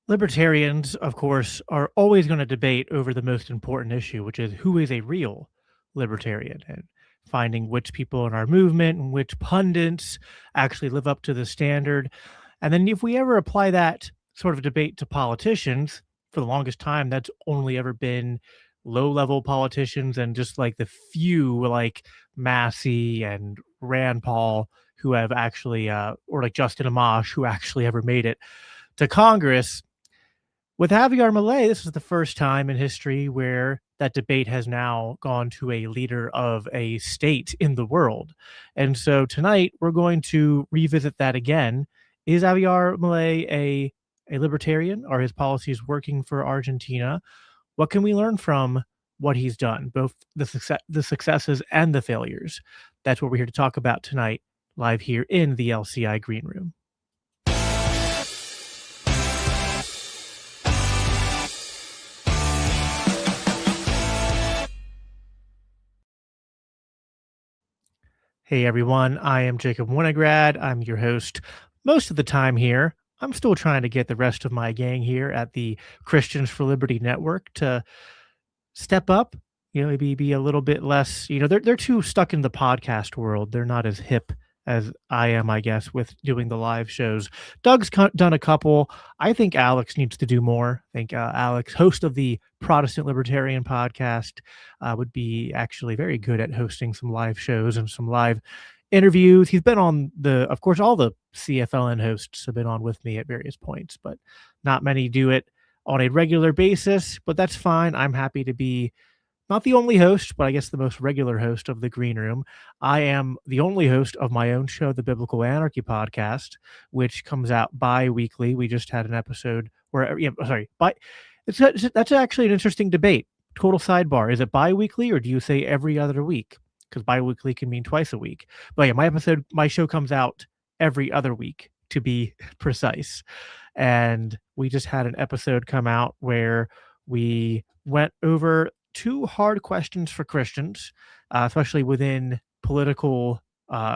Libertarians, of course, are always going to debate over the most important issue, which is who is a real libertarian, and finding which people in our movement and which pundits actually live up to the standard. And then if we ever apply that sort of debate to politicians, for the longest time, that's only ever been low level politicians and just like the few like Massey and Rand Paul who have actually, or like Justin Amash, who actually ever made it to Congress. With Javier Milei, this is the first time in history where that debate has now gone to a leader of a state in the world. And so tonight we're going to revisit that again. Is Javier Milei a libertarian? Are his policies working for Argentina? What can we learn from what he's done, both the successes and the failures? That's what we're here to talk about tonight, live here in the LCI Green Room. Hey everyone, I am Jacob Winograd. I'm your host most of the time here. I'm still trying to get the rest of my gang here at the Christians for Liberty Network to step up, maybe be a little bit less, they're too stuck in the podcast world. They're not as hip as I am, I guess, with doing the live shows. Doug's done a couple. I think Alex needs to do more. I think Alex, host of the Protestant Libertarian podcast, would be actually very good at hosting some live shows and some live interviews. He's been on of course, all the CFLN hosts have been on with me at various points, but not many do it on a regular basis, but that's fine. I'm happy to be not the only host, but I guess the most regular host of the Green Room. I am the only host of my own show, the Biblical Anarchy Podcast, which comes out bi-weekly. We just had an episode where, that's actually an interesting debate. Total sidebar. Is it bi-weekly or do you say every other week? Because bi-weekly can mean twice a week. But yeah, my show comes out every other week, to be precise. And we just had an episode come out where we went over two hard questions for Christians, especially within political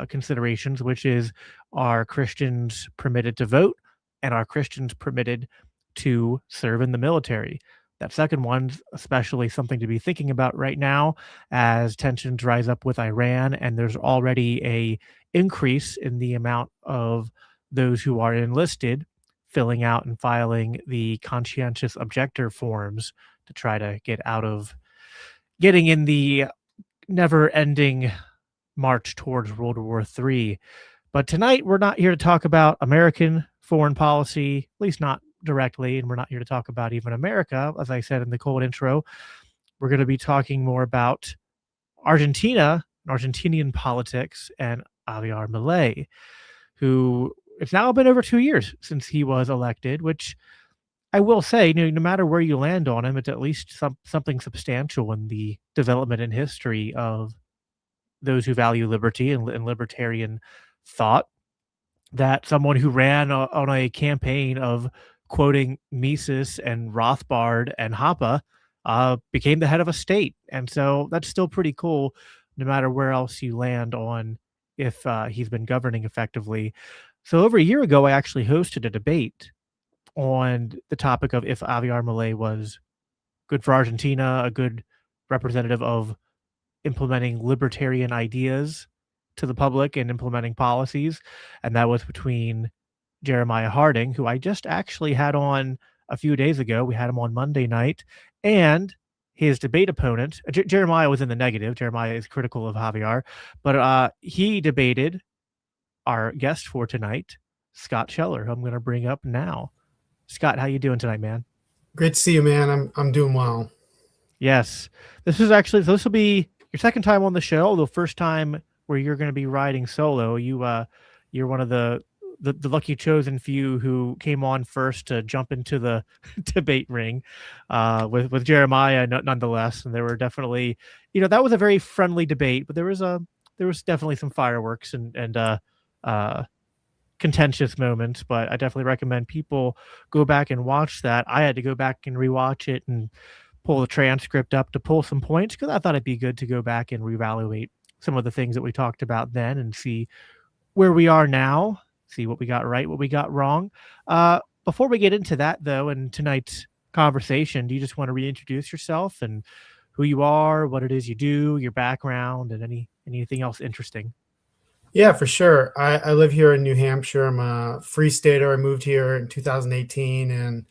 considerations, which is, are Christians permitted to vote and are Christians permitted to serve in the military? That second one's especially something to be thinking about right now as tensions rise up with Iran, and there's already a increase in the amount of those who are enlisted filling out and filing the conscientious objector forms to try to get out of getting in the never-ending march towards World War III. But tonight, we're not here to talk about American foreign policy, at least not directly, and we're not here to talk about even America. As I said in the cold intro, we're going to be talking more about Argentina, Argentinian politics, and Javier Milei, who it's now been over 2 years since he was elected, which I will say, no matter where you land on him, it's at least something substantial in the development and history of those who value liberty and libertarian thought. That someone who ran on a campaign of quoting Mises and Rothbard and Hoppe became the head of a state. And so that's still pretty cool, no matter where else you land on if he's been governing effectively. So over a year ago, I actually hosted a debate on the topic of if Javier Milei was good for Argentina, a good representative of implementing libertarian ideas to the public and implementing policies. And that was between Jeremiah Harding, who I just actually had on a few days ago. We had him on Monday night, and his debate opponent, Jeremiah was in the negative. Jeremiah is critical of Javier, but he debated our guest for tonight, Skot Sheller, who I'm going to bring up now. Scott, how you doing tonight, man? Great to see you, man. I'm doing well. Yes, this will be your second time on the show, although first time where you're going to be riding solo. You're one of the lucky chosen few who came on first to jump into the debate ring with Jeremiah, nonetheless. And there were definitely, that was a very friendly debate, but there was definitely some fireworks and contentious moments. But I definitely recommend people go back and watch that. I had to go back and rewatch it and pull the transcript up to pull some points because I thought it'd be good to go back and reevaluate some of the things that we talked about then and see where we are now, see what we got right, what we got wrong. before we get into that, though, and tonight's conversation, do you just want to reintroduce yourself and who you are, what it is you do, your background, and anything else interesting? Yeah, for sure. I live here in New Hampshire. I'm a free stater. I moved here in 2018, and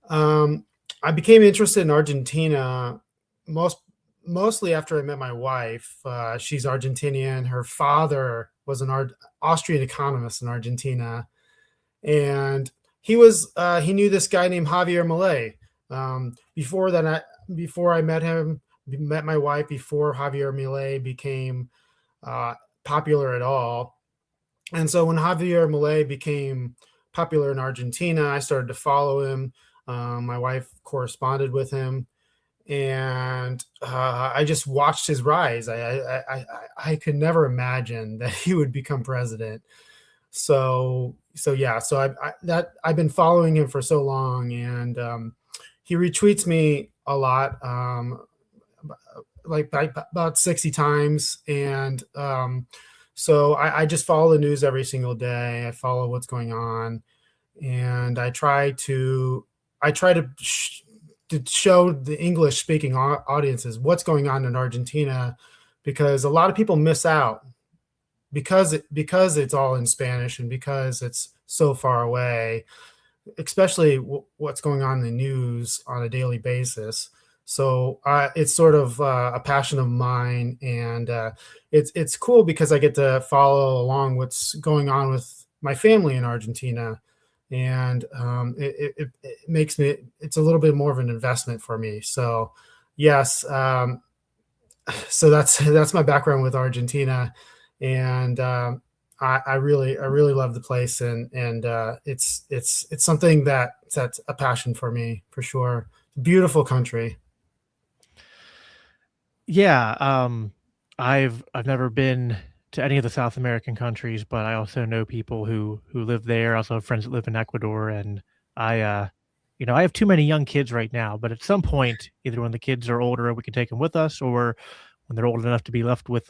um, I became interested in Argentina most mostly after I met my wife. She's Argentinian. Her father was an Austrian economist in Argentina, and he knew this guy named Javier Milei. Before I met my wife, before Javier Milei became uh, popular at all. And so when Javier Milei became popular in Argentina, I started to follow him. My wife corresponded with him, and I just watched his rise. I could never imagine that he would become president. I've been following him for so long, and he retweets me a lot, like about 60 times, and I just follow the news every single day. I follow what's going on, and I try to show the English speaking audiences what's going on in Argentina, because a lot of people miss out because it's all in Spanish and because it's so far away, especially what's going on in the news on a daily basis. So it's sort of a passion of mine, and it's cool because I get to follow along what's going on with my family in Argentina, and it makes me it's a little bit more of an investment for me. So yes, so that's my background with Argentina, and I really love the place, and it's something that's a passion for me for sure. Beautiful country. Yeah, I've never been to any of the South American countries, but I also know people who live there. I also have friends that live in Ecuador, and I have too many young kids right now. But at some point, either when the kids are older, we can take them with us, or when they're old enough to be left with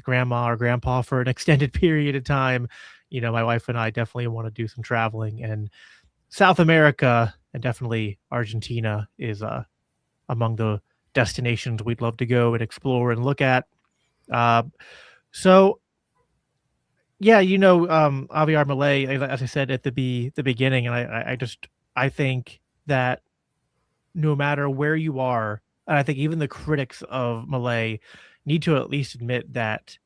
grandma or grandpa for an extended period of time. My wife and I definitely want to do some traveling, and South America and definitely Argentina is among the destinations we'd love to go and explore and look at. Uh, so yeah, Javier Milei, as I said at the beginning, and I think that no matter where you are, and I think even the critics of Milei need to at least admit that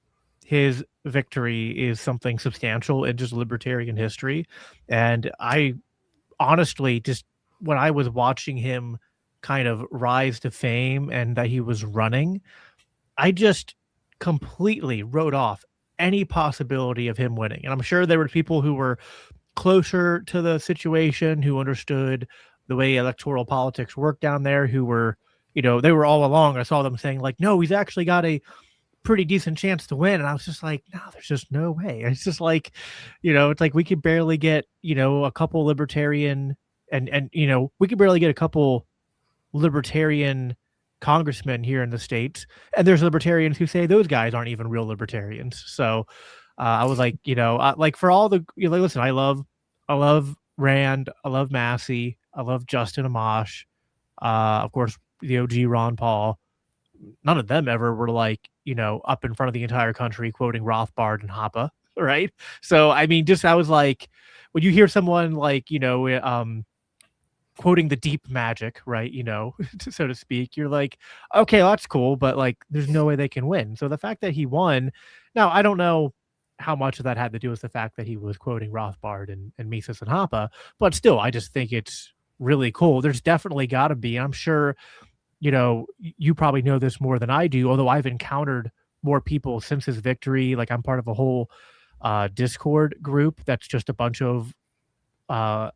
his victory is something substantial in just libertarian history. And I honestly just when I was watching him kind of rise to fame and that he was running, I just completely wrote off any possibility of him winning. And I'm sure there were people who were closer to the situation, who understood the way electoral politics work down there, who were, they were all along. I saw them saying, like, no, he's actually got a pretty decent chance to win. And I was just like, no, there's just no way. It's just like, it's like we could barely get, a couple libertarian and we could barely get a couple libertarian congressmen here in the States. And there's libertarians who say those guys aren't even real libertarians. So I was like, like for all the, listen, I love Rand, I love Massey, I love Justin Amash, of course, the OG Ron Paul. None of them ever were like, up in front of the entire country quoting Rothbard and Hoppe, right? So I mean, just I was like, when you hear someone like, quoting the deep magic, right? So to speak, you're like, okay, well, that's cool, but like, there's no way they can win. So the fact that he won, now I don't know how much of that had to do with the fact that he was quoting Rothbard and Mises and Hoppe, but still, I just think it's really cool. There's definitely got to be, I'm sure, you probably know this more than I do, although I've encountered more people since his victory. Like I'm part of a whole Discord group that's just a bunch of uh,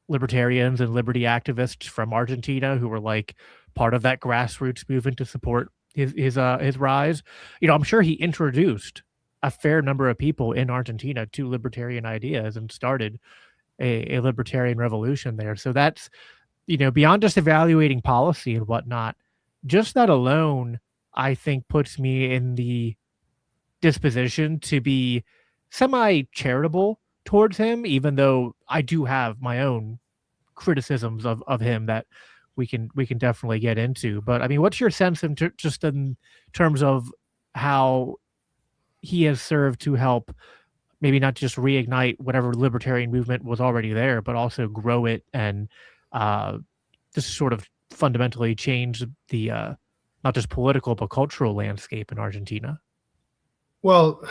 libertarians and liberty activists from Argentina who were like part of that grassroots movement to support his rise. I'm sure he introduced a fair number of people in Argentina to libertarian ideas and started a libertarian revolution there. So that's, beyond just evaluating policy and whatnot, just that alone, I think puts me in the disposition to be semi charitable towards him, even though I do have my own criticisms of him that we can definitely get into. But I mean, what's your sense in just in terms of how he has served to help maybe not just reignite whatever libertarian movement was already there, but also grow it and uh, just sort of fundamentally change the not just political but cultural landscape in Argentina? Well,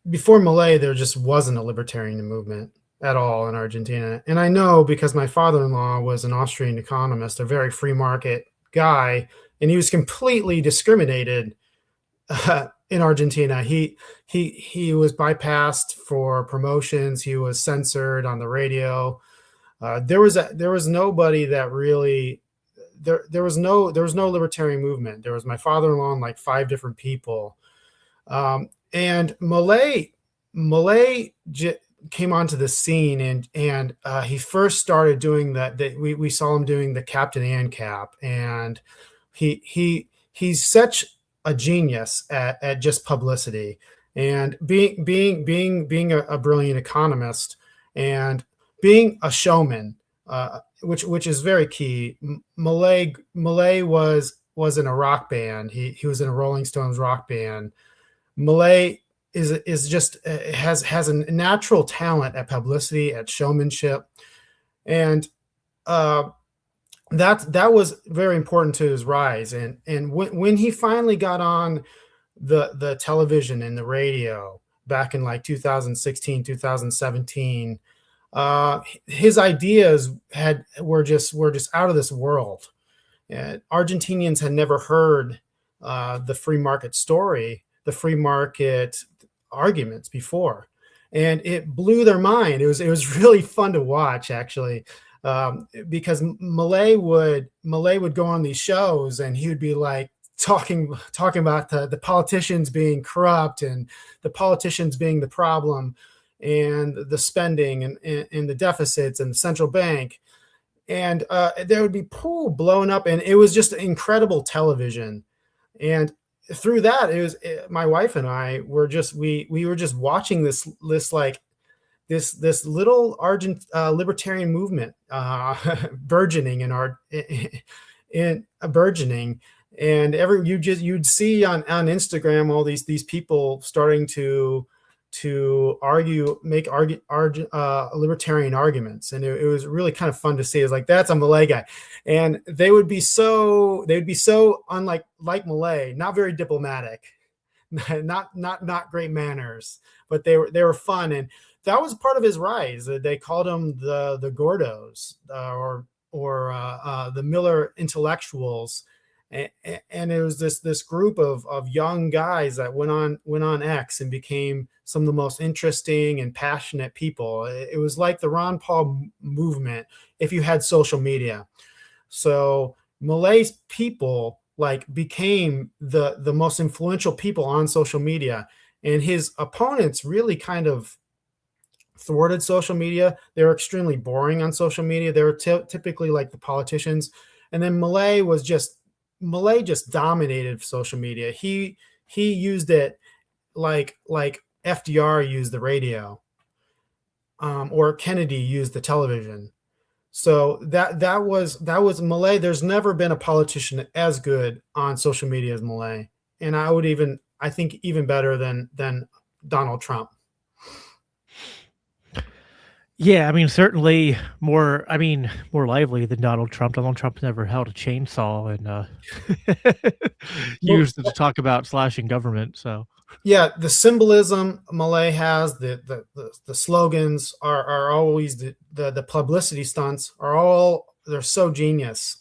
before Milei, there just wasn't a libertarian movement at all in Argentina. And I know because my father-in-law was an Austrian economist, a very free market guy, and he was completely discriminated in Argentina. He was bypassed for promotions. He was censored on the radio. There was nobody that really there was no libertarian movement. There was my father-in-law and like five different people. And Milei came onto the scene, and he first started doing that. We saw him doing the Captain ANCAP, and he's such a genius at just publicity and being a brilliant economist and being a showman, which is very key. Milei was in a rock band. He was in a Rolling Stones rock band. Milei is just has a natural talent at publicity, at showmanship, and that was very important to his rise. And when he finally got on the television and the radio back in like 2016, 2017, his ideas were just out of this world. Argentinians had never heard the free market story, the free market arguments before, and it blew their mind. It was really fun to watch, actually, because Milei would go on these shows and he would be like talking about the politicians being corrupt and the politicians being the problem and the spending and the deficits and the central bank, and there would be pool blowing up, and it was just incredible television. And through that, my wife and I were just we were just watching this like this little libertarian movement burgeoning in burgeoning. And you'd see on Instagram all these people starting to make libertarian arguments, and it was really kind of fun to see. It's like, that's a Milei guy, and they'd be so unlike Milei, not very diplomatic, not great manners, but they were fun, and that was part of his rise. They called him the Gordos, or the Miller intellectuals. And it was this group of young guys that went on X and became some of the most interesting and passionate people. It was like the Ron Paul movement if you had social media. So Milei's people like became the most influential people on social media, and his opponents really kind of thwarted social media. They were extremely boring on social media. They were typically like the politicians, and then Milei just dominated social media. He used it like FDR used the radio, or Kennedy used the television. So that was Milei. There's never been a politician as good on social media as Milei, and I think even better than Donald Trump. Yeah, I mean, certainly more. I mean, more lively than Donald Trump. Donald Trump never held a chainsaw and used it to talk about slashing government. So yeah, the symbolism Milei has, the slogans are always the publicity stunts they're so genius.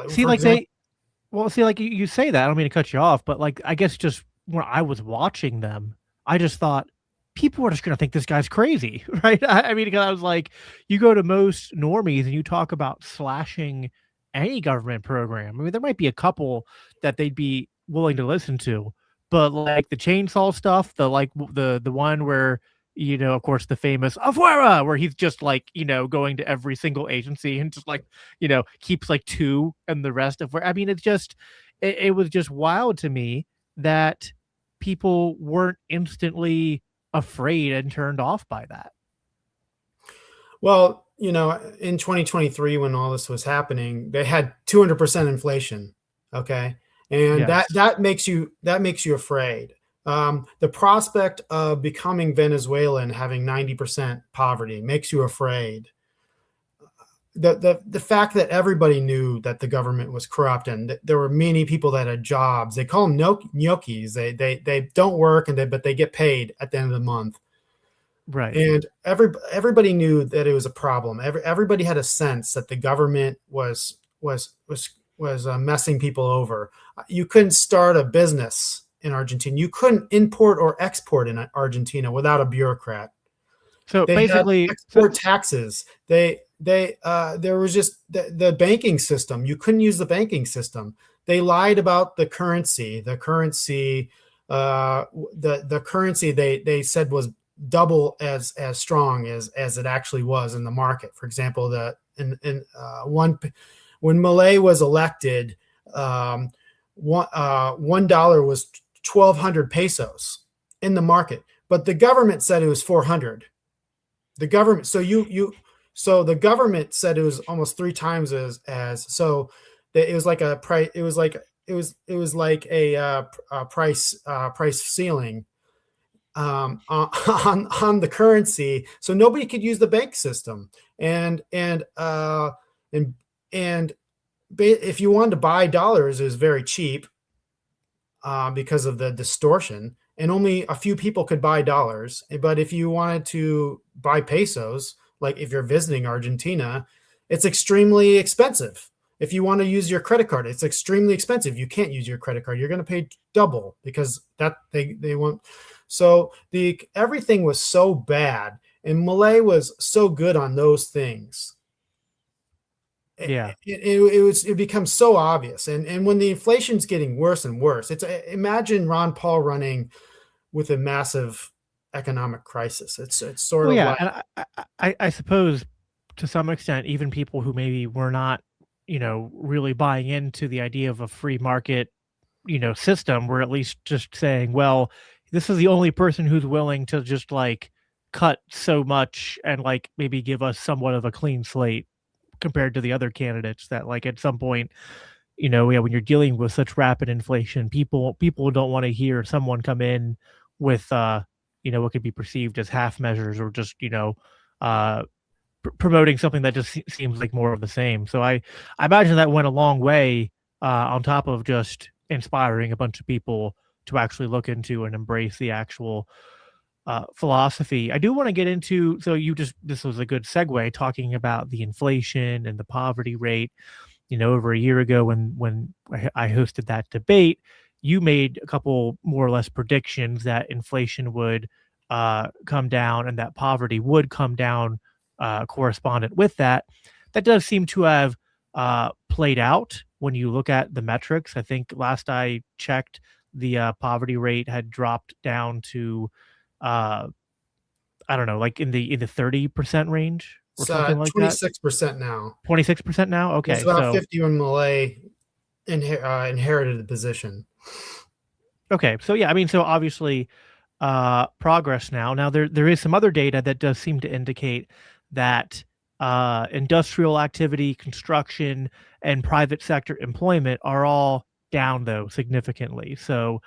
see, like example, see, like you say that. I don't mean to cut you off, but like I guess just when I was watching them, I just thought, people are just going to think this guy's crazy, right? I mean, because I was like, you go to most normies and you talk about slashing any government program. I mean, there might be a couple that they'd be willing to listen to, but like the chainsaw stuff, the one where, of course, the famous afuera, where he's just like, going to every single agency and just like, keeps like two and the rest of where, I mean, it was just wild to me that people weren't instantly afraid and turned off by that. Well, in 2023, when all this was happening, they had 200% inflation. Okay. And Yes. that makes you afraid. The prospect of becoming Venezuelan, having 90% poverty, makes you afraid. The fact that everybody knew that the government was corrupt, and that there were many people that had jobs. They call them gnocchis. They don't work, but they get paid at the end of the month. Right. And everybody knew that it was a problem. Everybody had a sense that the government was messing people over. You couldn't start a business in Argentina. You couldn't import or export in Argentina without a bureaucrat. So They had basically, export taxes. There was just the banking system. You couldn't use the banking system. They lied about the currency. The currency they said was double as strong as it actually was in the market. For example, when Milei was elected, $1 was 1,200 pesos in the market, but the government said it was 400. The government, so the government said it was almost 3 times as so that it was like a price. It was like a price ceiling on the currency, so nobody could use the bank system. And if you wanted to buy dollars, it was very cheap because of the distortion, and only a few people could buy dollars. But if you wanted to buy pesos, like if you're visiting Argentina, it's extremely expensive. If you want to use your credit card, it's extremely expensive. You can't use your credit card. You're going to pay double because that they want. So everything was so bad, and Milei was so good on those things. yeah. It becomes so obvious, and when the inflation's getting worse and worse, imagine Ron Paul running with a massive economic crisis. It's sort Well, of yeah, like, and I suppose to some extent, even people who maybe were not, really buying into the idea of a free market, system, were at least just saying, well, this is the only person who's willing to just like cut so much and like maybe give us somewhat of a clean slate compared to the other candidates that like at some point, yeah, when you're dealing with such rapid inflation, people don't want to hear someone come in with what could be perceived as half measures or just uh promoting something that just seems like more of the same. So I imagine that went a long way on top of just inspiring a bunch of people to actually look into and embrace the actual philosophy. I do want to get into, so this was a good segue talking about the inflation and the poverty rate. Over a year ago when I hosted that debate, you made a couple more or less predictions that inflation would come down and that poverty would come down correspondent with that. That does seem to have played out when you look at the metrics. I think last I checked, the poverty rate had dropped down to I don't know, like in the 30% range or it's something like that. 26% now. 26% now. It was Okay, about so 50 when Milei inherited the position. okay, so yeah, I mean, so obviously progress now. Now there is some other data that does seem to indicate that industrial activity, construction, and private sector employment are all down though significantly. So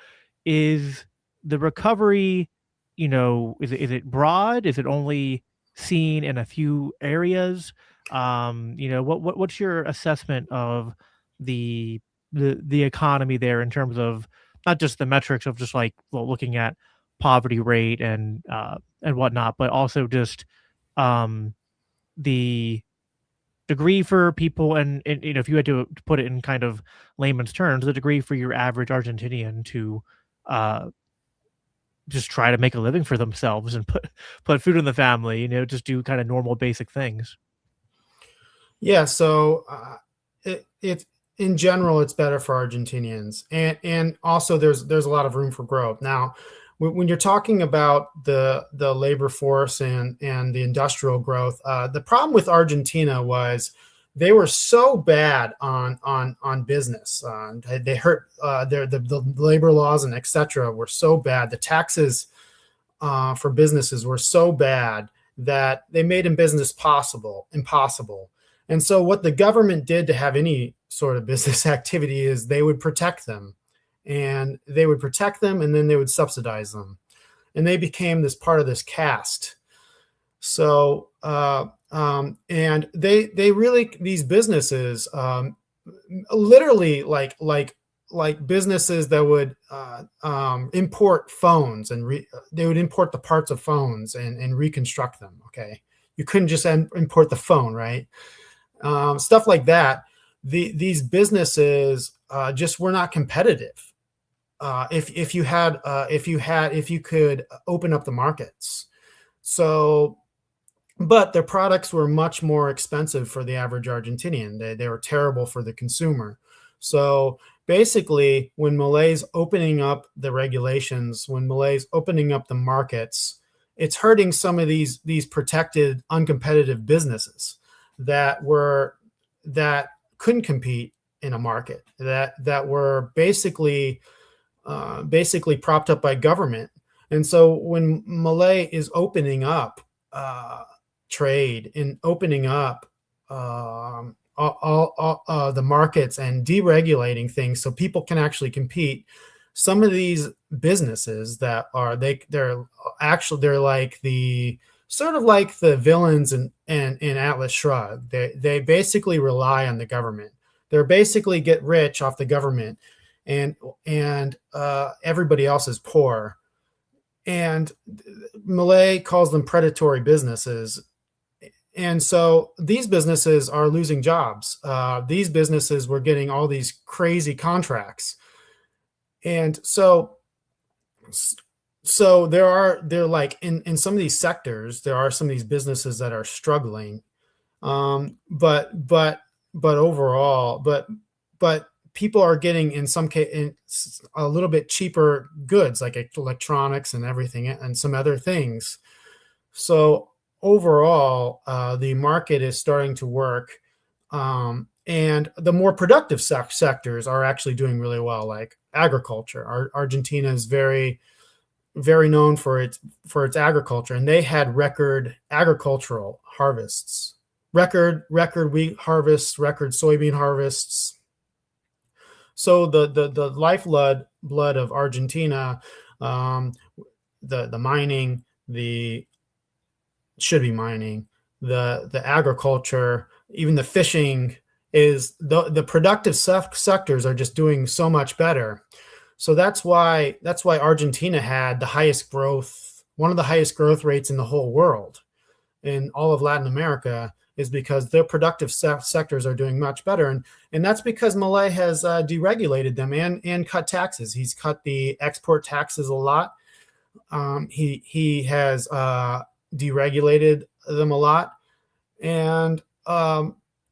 is the recovery, is it broad? Is it only seen in a few areas? What's your assessment of the the economy there in terms of not just the metrics of just like looking at poverty rate and whatnot, but also just um the degree for people and if you had to put it in kind of layman's terms, the degree for your average Argentinian to uh just try to make a living for themselves and put food in the family, just do kind of normal basic things. Yeah, so it in general, it's better for Argentinians, and also there's a lot of room for growth. Now, when you're talking about the labor force and the industrial growth, the problem with Argentina was they were so bad on business. They hurt the labor laws and etc. were so bad. The taxes for businesses were so bad that they made in business impossible. And so what the government did to have any sort of business activity is they would protect them, and then they would subsidize them. And they became this part of this caste. So, and they really, these businesses, literally like businesses that would import phones, and they would import the parts of phones and reconstruct them. Okay. You couldn't just import the phone, right? Stuff like that. These businesses just were not competitive. If you could open up the markets. So, but their products were much more expensive for the average Argentinian. They were terrible for the consumer. So basically, when Milei's opening up the regulations, when Milei's opening up the markets, it's hurting some of these protected, uncompetitive businesses that couldn't compete in a market, that were basically propped up by government. And so when Milei is opening up trade and opening up all the markets and deregulating things so people can actually compete, some of these businesses that are they're like the sort of like the villains in Atlas Shrugged. They basically rely on the government. They're basically get rich off the government, and everybody else is poor. And Milei calls them predatory businesses. And so these businesses are losing jobs. These businesses were getting all these crazy contracts. And so they're like in some of these sectors, there are some of these businesses that are struggling. But overall, but people are getting in some case a little bit cheaper goods like electronics and everything and some other things. So overall, the market is starting to work, and the more productive sectors are actually doing really well, like agriculture. Argentina is very, very known for its agriculture, and they had record agricultural harvests, record wheat harvests, record soybean harvests. So the lifeblood of Argentina, the mining, the agriculture, even the fishing, is the productive sectors are just doing so much better. So that's why Argentina had the highest growth, one of the highest growth rates in the whole world, in all of Latin America, is because their productive sectors are doing much better. And that's because Milei has deregulated them and cut taxes. He's cut the export taxes a lot. He has deregulated them a lot. And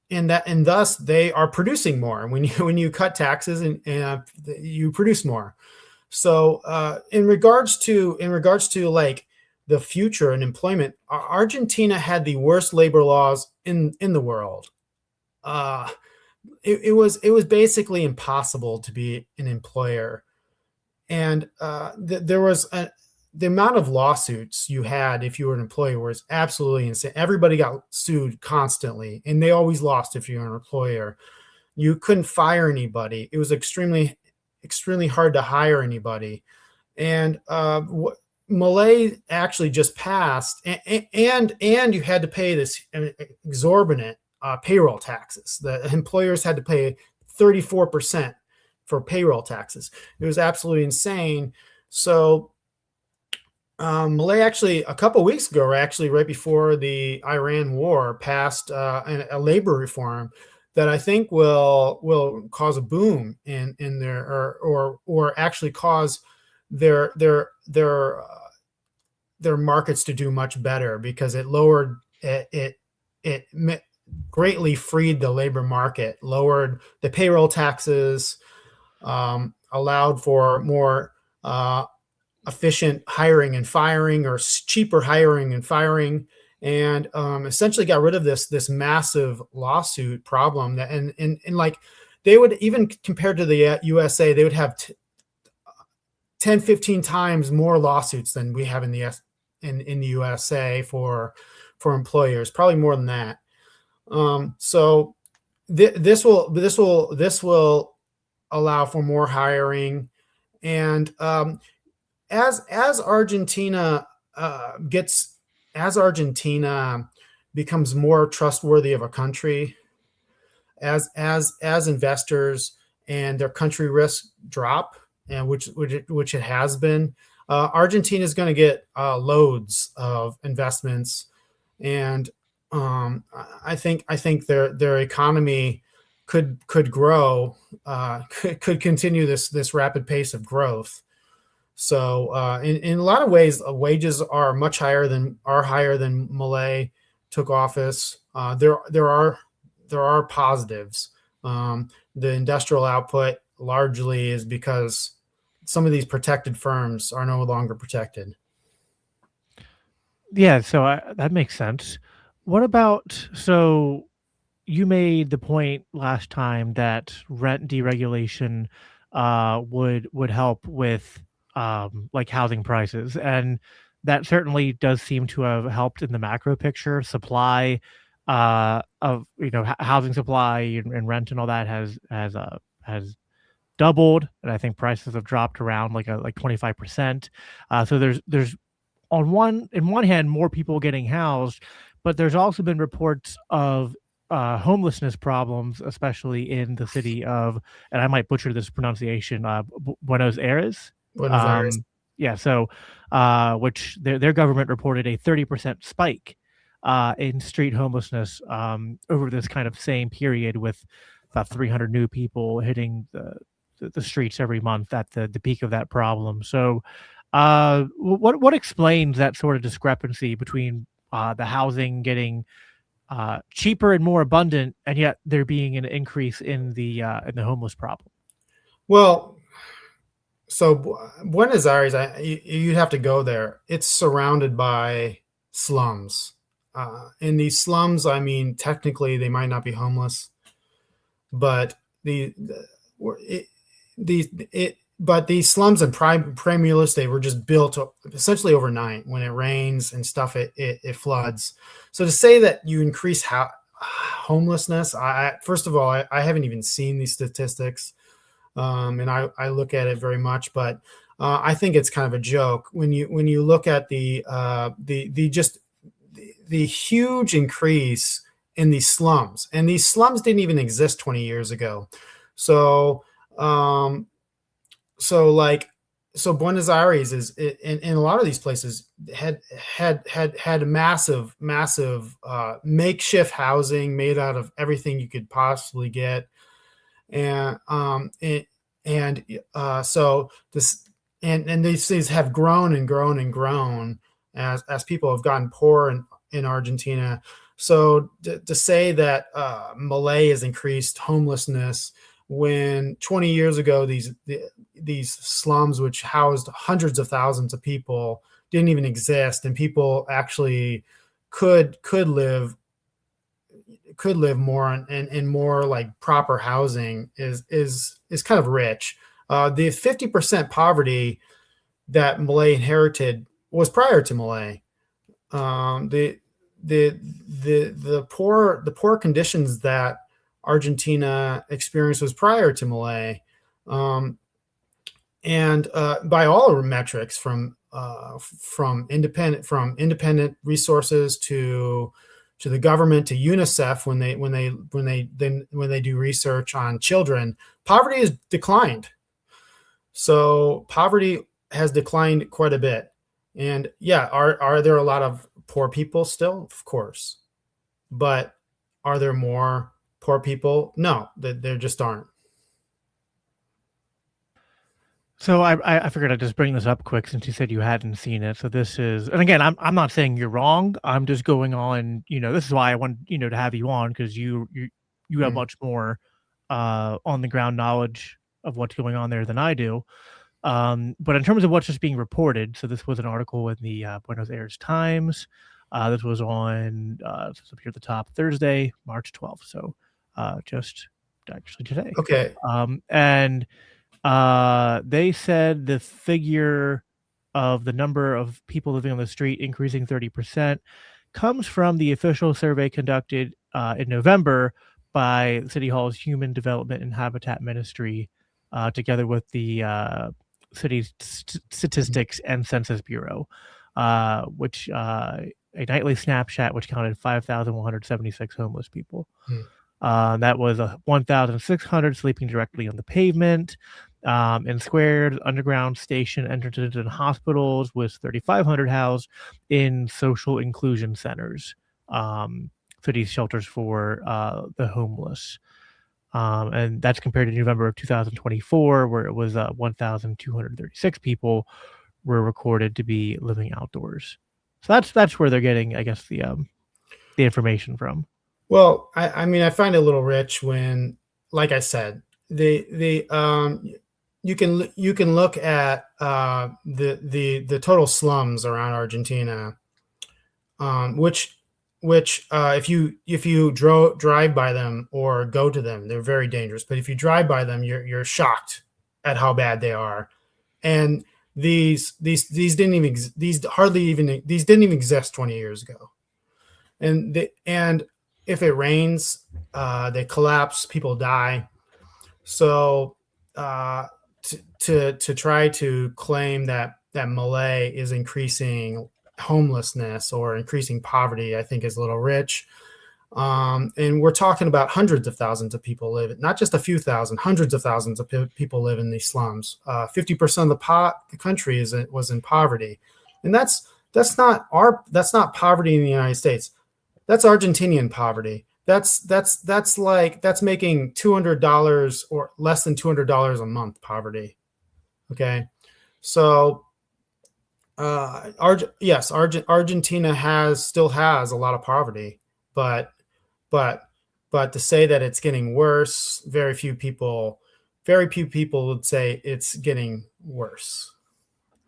thus they are producing more. When you cut taxes and you produce more. So in regards to like the future and employment, Argentina had the worst labor laws in the world. It was basically impossible to be an employer, and there was the amount of lawsuits you had if you were an employer was absolutely insane. Everybody got sued constantly, and they always lost if you're an employer. You couldn't fire anybody. It was extremely hard to hire anybody, and Milei actually just passed, and you had to pay this exorbitant payroll taxes. The employers had to pay 34% for payroll taxes. It was absolutely insane. So Milei actually a couple of weeks ago, actually right before the Iran war, passed a labor reform that I think will cause a boom in their or actually cause their markets to do much better, because it lowered it greatly freed the labor market, lowered the payroll taxes, allowed for more efficient hiring and firing, or cheaper hiring and firing, and essentially got rid of this massive lawsuit problem. That and like they would, even compared to the USA, they would have 10, 15 times more lawsuits than we have in the USA for employers, probably more than that. So this will allow for more hiring, and as Argentina as Argentina becomes more trustworthy of a country, as investors and their country risk drop, and which it has been, Argentina is going to get loads of investments, and I think their economy could grow, could continue this rapid pace of growth. So in a lot of ways, wages are higher than Milei took office. There are positives. The industrial output largely is because some of these protected firms are no longer protected. Yeah, so that makes sense. What about, so you made the point last time that rent deregulation would help with like housing prices, and that certainly does seem to have helped in the macro picture. Supply of housing supply and rent and all that has doubled, and I think prices have dropped around like 25%. So there's in one hand more people getting housed, but there's also been reports of homelessness problems, especially in the city of, and I might butcher this pronunciation, Buenos Aires. Buenos Aires. Yeah, so which their government reported a 30% spike in street homelessness over this kind of same period, with about 300 new people hitting the streets every month at the peak of that problem. So what explains that sort of discrepancy between the housing getting cheaper and more abundant, and yet there being an increase in the homeless problem? Well, so Buenos Aires, you'd have to go there. It's surrounded by slums. In these slums, I mean, technically they might not be homeless, but but these slums and prime real estate were just built essentially overnight. When it rains and stuff, it floods. So to say that you increase homelessness, first of all, I haven't even seen these statistics, and I look at it very much, but I think it's kind of a joke when you look at the huge increase in these slums, and these slums didn't even exist 20 years ago. So so Buenos Aires is in a lot of these places had massive makeshift housing made out of everything you could possibly get, and so this and these things have grown and grown and grown as people have gotten poor in Argentina. So to say that Milei has increased homelessness, when 20 years ago these slums, which housed hundreds of thousands of people, didn't even exist, and people actually could live more in more like proper housing, is kind of rich. The 50% poverty that Milei inherited was prior to Milei. The poor conditions that Argentina experienced was prior to Milei, and by all metrics, from independent resources to the government to UNICEF, when they do research on children, poverty has declined. So poverty has declined quite a bit, and yeah, are there a lot of poor people still? Of course, but are there more poor people? No, there just aren't. So I figured I'd just bring this up quick since you said you hadn't seen it. So this is, and again, I'm not saying you're wrong. I'm just going on. This is why I want to have you on, because you have much more on the ground knowledge of what's going on there than I do. But in terms of what's just being reported, so this was an article in the Buenos Aires Times. This was on this is up here at the top, Thursday, March 12th. So just actually today. Okay. And They said the figure of the number of people living on the street increasing 30% comes from the official survey conducted in November by City Hall's Human Development and Habitat Ministry, together with the city's Statistics and Census Bureau, which a nightly snapshot which counted 5,176 homeless people. That was 1,600 sleeping directly on the pavement, in squares, underground station entrances, and hospitals, with 3,500 housed in social inclusion centers, cities shelters for the homeless. And that's compared to November of 2024, where it was 1,236 people were recorded to be living outdoors. So that's where they're getting, I guess, the information from. Well, I mean, I find it a little rich when, like I said, you can look at the total slums around Argentina, which if you drive by them or go to them, they're very dangerous. But if you drive by them, you're shocked at how bad they are. And these didn't even these didn't even exist 20 years ago. And if it rains, they collapse, people die. So to try to claim that Milei is increasing homelessness or increasing poverty, I think is a little rich. And we're talking about hundreds of thousands of people live, not just a few thousand, hundreds of thousands of people live in these slums. 50% of the country was in poverty, and that's not poverty in the United States. That's Argentinian poverty. That's making $200 or less than $200 a month poverty. Okay, so yes, Argentina still has a lot of poverty, but to say that it's getting worse, very few people would say it's getting worse.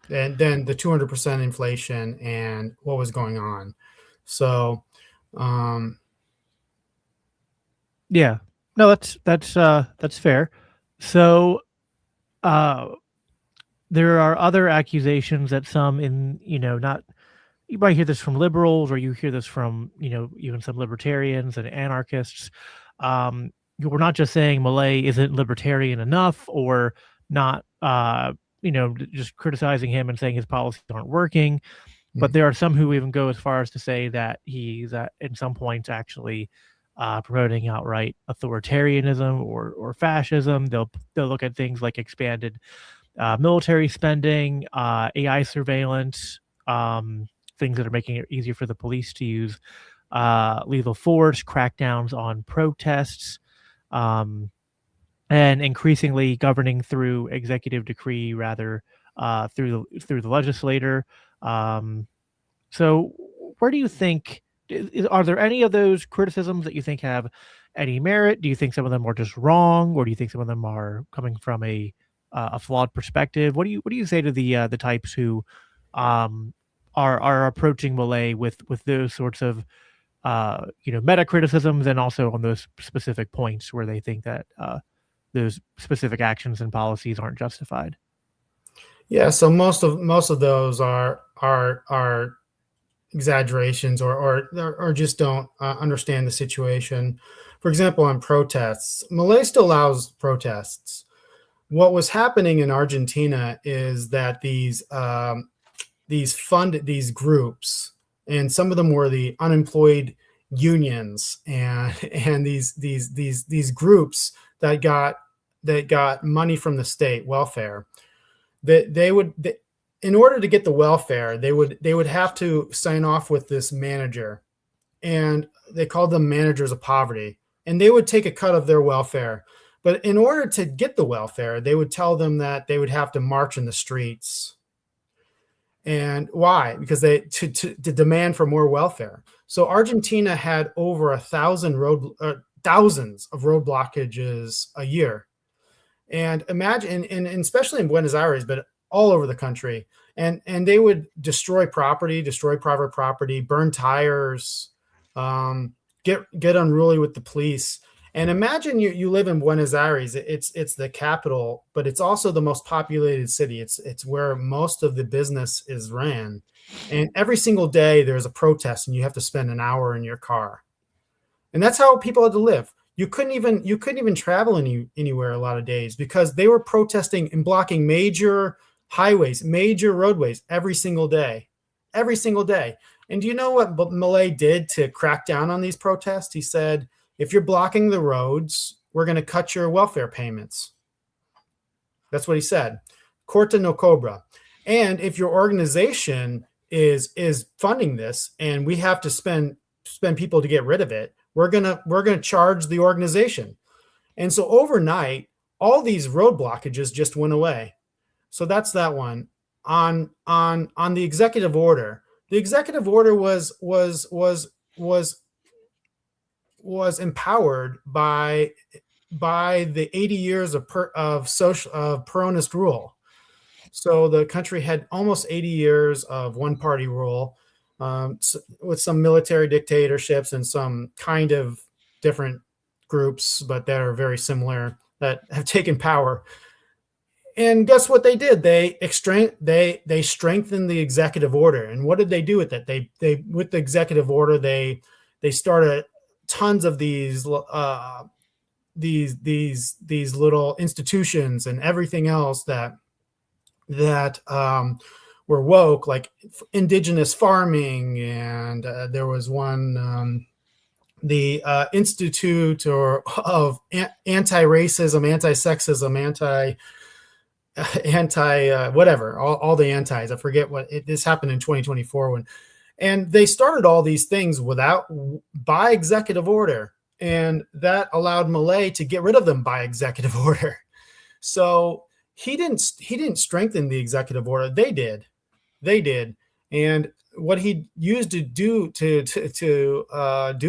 And then the 200% inflation and what was going on. So, yeah, no, that's fair. So, there are other accusations that some not, you might hear this from liberals, or you hear this from, even some libertarians and anarchists. We're not just saying Milei isn't libertarian enough, or not, just criticizing him and saying his policies aren't working. But there are some who even go as far as to say that he's in some points actually promoting outright authoritarianism or fascism. They'll look at things like expanded military spending, AI surveillance, things that are making it easier for the police to use lethal force, crackdowns on protests, and increasingly governing through executive decree rather through the legislator. So where do you think, are there any of those criticisms that you think have any merit? Do you think some of them are just wrong, or do you think some of them are coming from a flawed perspective? What do you say to the types who are approaching Milei with those sorts of meta criticisms, and also on those specific points where they think that those specific actions and policies aren't justified? Yeah, so most of those are exaggerations, or just don't understand the situation. For example, on protests, Milei still allows protests. What was happening in Argentina is that these groups, and some of them were the unemployed unions, and these groups that got money from the state welfare, that in order to get the welfare, they would have to sign off with this manager, and they called them managers of poverty, and they would take a cut of their welfare. But in order to get the welfare, they would tell them that they would have to march in the streets. And why? Because to demand for more welfare. So Argentina had over thousands of road blockages a year. And imagine, and especially in Buenos Aires, but all over the country. And they would destroy private property, burn tires, get unruly with the police. And imagine you live in Buenos Aires. It's the capital, but it's also the most populated city. It's where most of the business is ran. And every single day there's a protest and you have to spend an hour in your car. And that's how people had to live. You couldn't even travel anywhere a lot of days because they were protesting and blocking major highways, major roadways every single day. Every single day. And do you know what Milei did to crack down on these protests? He said, if you're blocking the roads, we're going to cut your welfare payments. That's what he said. Corta no cobra. And if your organization is funding this and we have to spend people to get rid of it, we're gonna charge the organization. And so overnight, all these road blockages just went away. So that's that one. On the executive order, the executive order was empowered by the 80 years of Peronist rule. So the country had almost 80 years of one-party rule, with some military dictatorships and some kind of different groups, but that are very similar, that have taken power. And guess what they did? They strengthened the executive order. And what did they do with it? They with the executive order, they started tons of these little institutions and everything else that were woke, like indigenous farming, and there was one, the Institute of Anti-Racism, Anti-Sexism, anti whatever, all the antis. I forget what this happened in 2024 and they started all these things by executive order, and that allowed Milei to get rid of them by executive order. So he didn't strengthen the executive order. They did. And what he used to do to do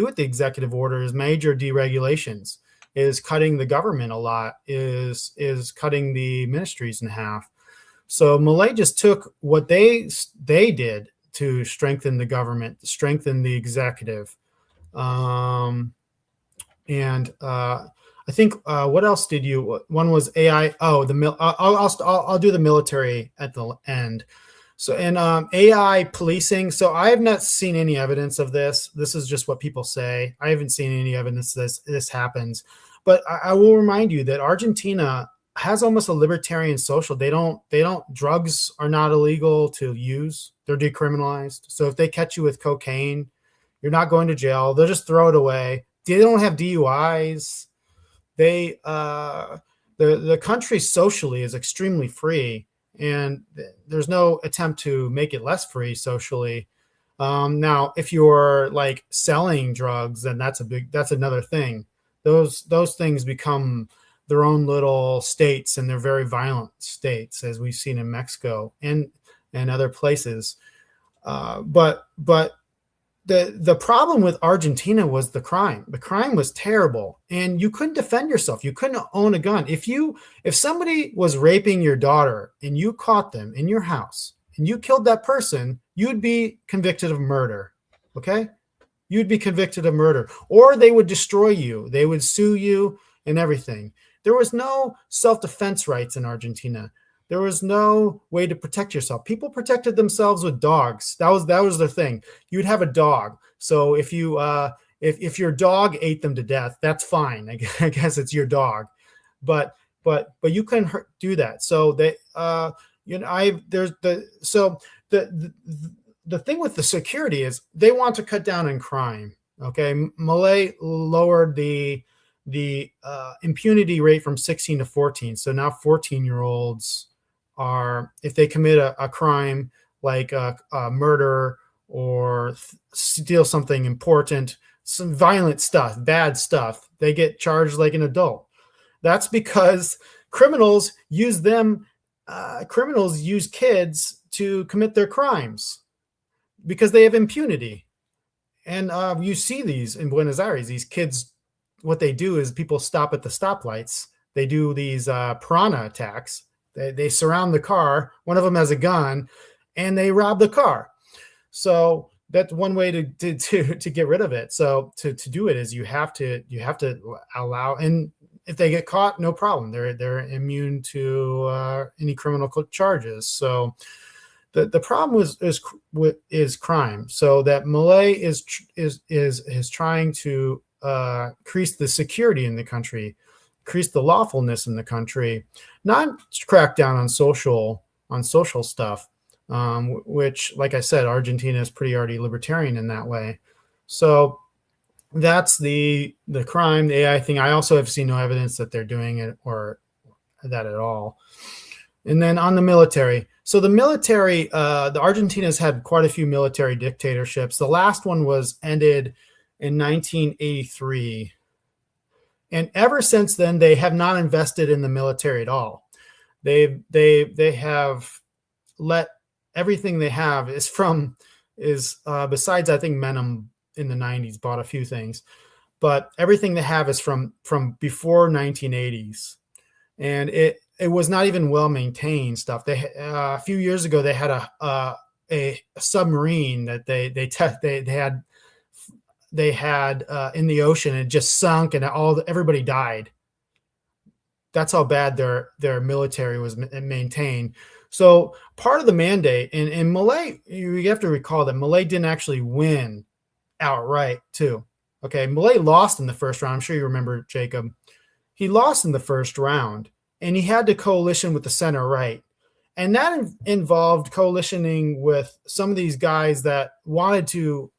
with the executive order is major deregulations, is cutting the government a lot, is cutting the ministries in half. So Milei just took what they did to strengthen the government, strengthen the executive, and I think what else did you? One was AI. Oh, I'll do the military at the end. So, and AI policing. So I have not seen any evidence of this. This is just what people say. I haven't seen any evidence this happens. But I will remind you that Argentina has almost a libertarian social. They don't. Drugs are not illegal to use. They're decriminalized. So if they catch you with cocaine, you're not going to jail. They'll just throw it away. They don't have DUIs. The country socially is extremely free, and there's no attempt to make it less free socially. Now, if you're like selling drugs, then that's another thing. Those things become their own little states, and they're very violent states, as we've seen in Mexico and other places. But the problem with Argentina was the crime. The crime was terrible, and you couldn't defend yourself. You couldn't own a gun. If somebody was raping your daughter and you caught them in your house and you killed that person, you'd be convicted of murder. Okay? You'd be convicted of murder, or they would destroy you. They would sue you and everything. There was no self-defense rights in Argentina. There was no way to protect yourself. People protected themselves with dogs. That was their thing. You'd have a dog. So if if your dog ate them to death, that's fine. I guess it's your dog, but you couldn't do that. So the thing with the security is they want to cut down on crime. Okay, Milei lowered the impunity rate from 16 to 14. So now 14-year-olds are, if they commit a crime like a murder or steal something important, some violent stuff, bad stuff, they get charged like an adult. That's because criminals use kids to commit their crimes because they have impunity. And you see these in Buenos Aires. These kids, what they do is people stop at the stoplights. They do these piranha attacks. They surround the car. One of them has a gun, and they rob the car. So that's one way to get rid of it. So to do it is you have to allow, and if they get caught, no problem. They're immune to any criminal charges. So the problem is crime. So that Milei is trying to increase the security in the country, increase the lawfulness in the country, not crack down on social stuff, which, like I said, Argentina is pretty already libertarian in that way. So that's the crime, the AI thing. I also have seen no evidence that they're doing it or that at all. And then on the military, so the military, the Argentina's had quite a few military dictatorships. The last one was ended in 1983. And ever since then, they have not invested in the military at all. They have let everything they have is besides, I think Menem in the 90s bought a few things, but everything they have is from before 1980s. And it was not even well maintained stuff. They a few years ago they had a submarine that they had in the ocean, and it just sunk, and everybody died. That's how bad their military was maintained. So part of the mandate, and Milei, you have to recall that Milei didn't actually win outright too. Okay, Milei lost in the first round. I'm sure you remember, Jacob. He lost in the first round, and he had to coalition with the center right. And that involved coalitioning with some of these guys that wanted to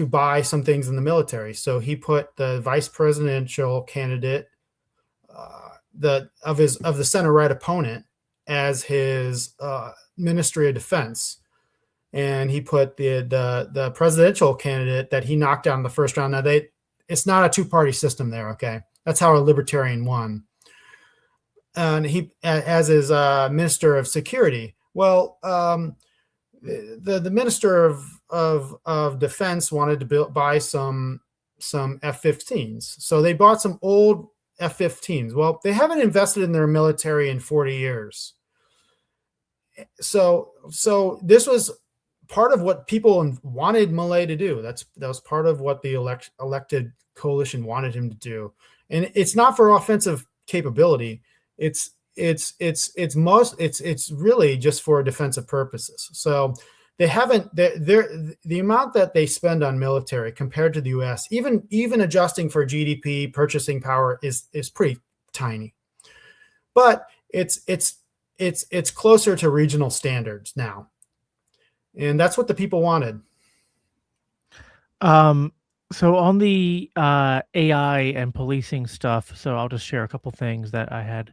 buy some things in the military. So he put the vice presidential candidate of the center right opponent as his Ministry of Defense, and he put the presidential candidate that he knocked out in the first round. Now it's not a two-party system there. Okay, that's how a libertarian won. And he as his Minister of Security. Well, the Minister of Defense wanted to buy some F-15s, so they bought some old F-15s. Well, they haven't invested in their military in 40 years. So this was part of what people wanted Milei to do. That was part of what the elected coalition wanted him to do. And it's not for offensive capability. It's really just for defensive purposes. So they haven't, the amount that they spend on military compared to the US, even adjusting for GDP purchasing power is pretty tiny, but it's closer to regional standards now. And that's what the people wanted. So on the AI and policing stuff, so I'll just share a couple things that I had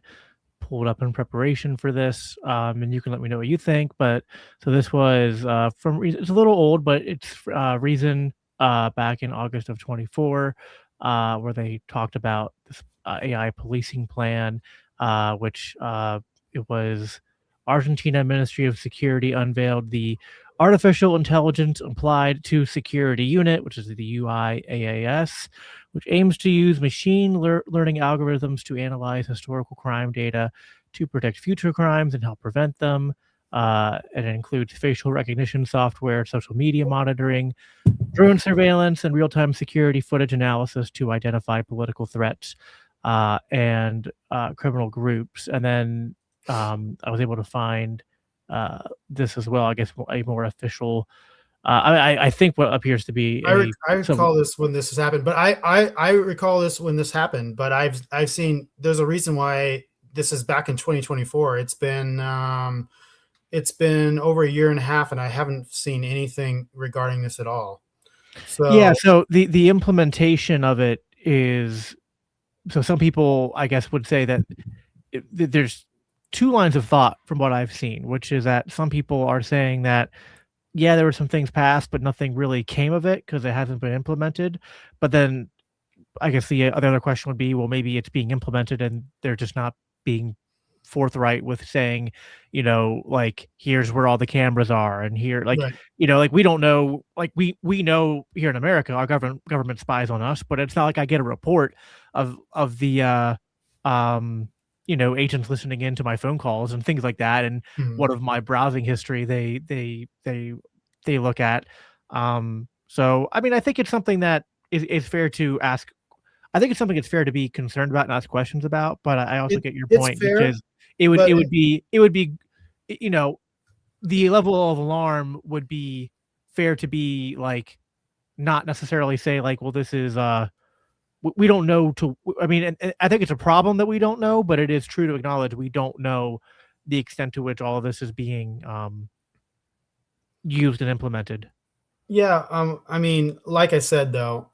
pulled up in preparation for this, and you can let me know what you think. But so this was from it's a little old, but it's Reason back in August of 24, where they talked about this AI policing plan, which it was Argentina Ministry of Security unveiled the Artificial Intelligence Applied to Security Unit, which is the UIAAS, which aims to use machine learning algorithms to analyze historical crime data to predict future crimes and help prevent them. And it includes facial recognition software, social media monitoring, drone surveillance, and real-time security footage analysis to identify political threats and criminal groups. And then I was able to find this as well, I guess, a more official. I think what appears to be. I recall this when this has happened, but I recall this when this happened. But I've seen there's a reason why this is back in 2024. It's been over a year and a half, and I haven't seen anything regarding this at all. So yeah, so the implementation of it is, so some people, I guess, would say that there's two lines of thought from what I've seen, which is that some people are saying that, yeah, there were some things passed, but nothing really came of it because it hasn't been implemented. But then I guess the other question would be, well, maybe it's being implemented and they're just not being forthright with saying, like, here's where all the cameras are, and here, like, right. Like, we don't know, like, we know here in America our government spies on us, but it's not like I get a report of the agents listening into my phone calls and things like that, and what of my browsing history they they look at. So I mean, I think it's something that is fair to ask. I think it's something that's fair to be concerned about and ask questions about. But I also get your It's point, which fair, is it would but it would be it would be you know the level of alarm would be fair to be like not necessarily say like, well, this is we don't know to. I mean, and I think it's a problem that we don't know, but it is true to acknowledge we don't know the extent to which all of this is being used and implemented. yeah, I mean, like I said though,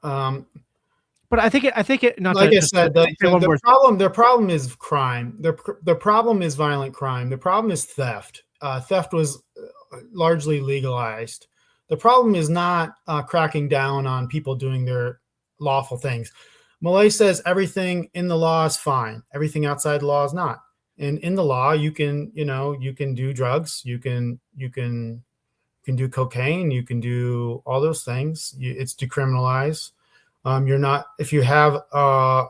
But I think it. Not like to I just said, say one more. the problem is crime. The problem is violent crime. The problem is theft. Theft was largely legalized. The problem is not cracking down on people doing their lawful things. Milei says everything in the law is fine. Everything outside the law is not. And in the law, you can, you can do drugs. You can do cocaine. You can do all those things. It's decriminalized. You're not, if you have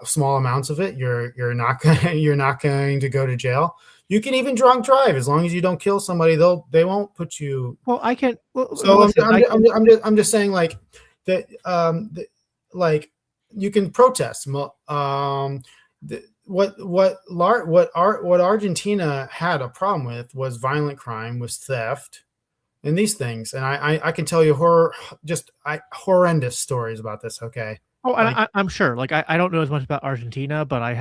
small amounts of it, you're not going you're not going to go to jail. You can even drunk drive as long as you don't kill somebody. They won't put you. Well, I can. Well, So listen, I can. I'm just saying like that. Like you can protest. What Argentina had a problem with was violent crime, was theft, and these things. And I can tell you horrendous stories about this. Okay, Oh, and like I'm sure. Like I don't know as much about Argentina, but I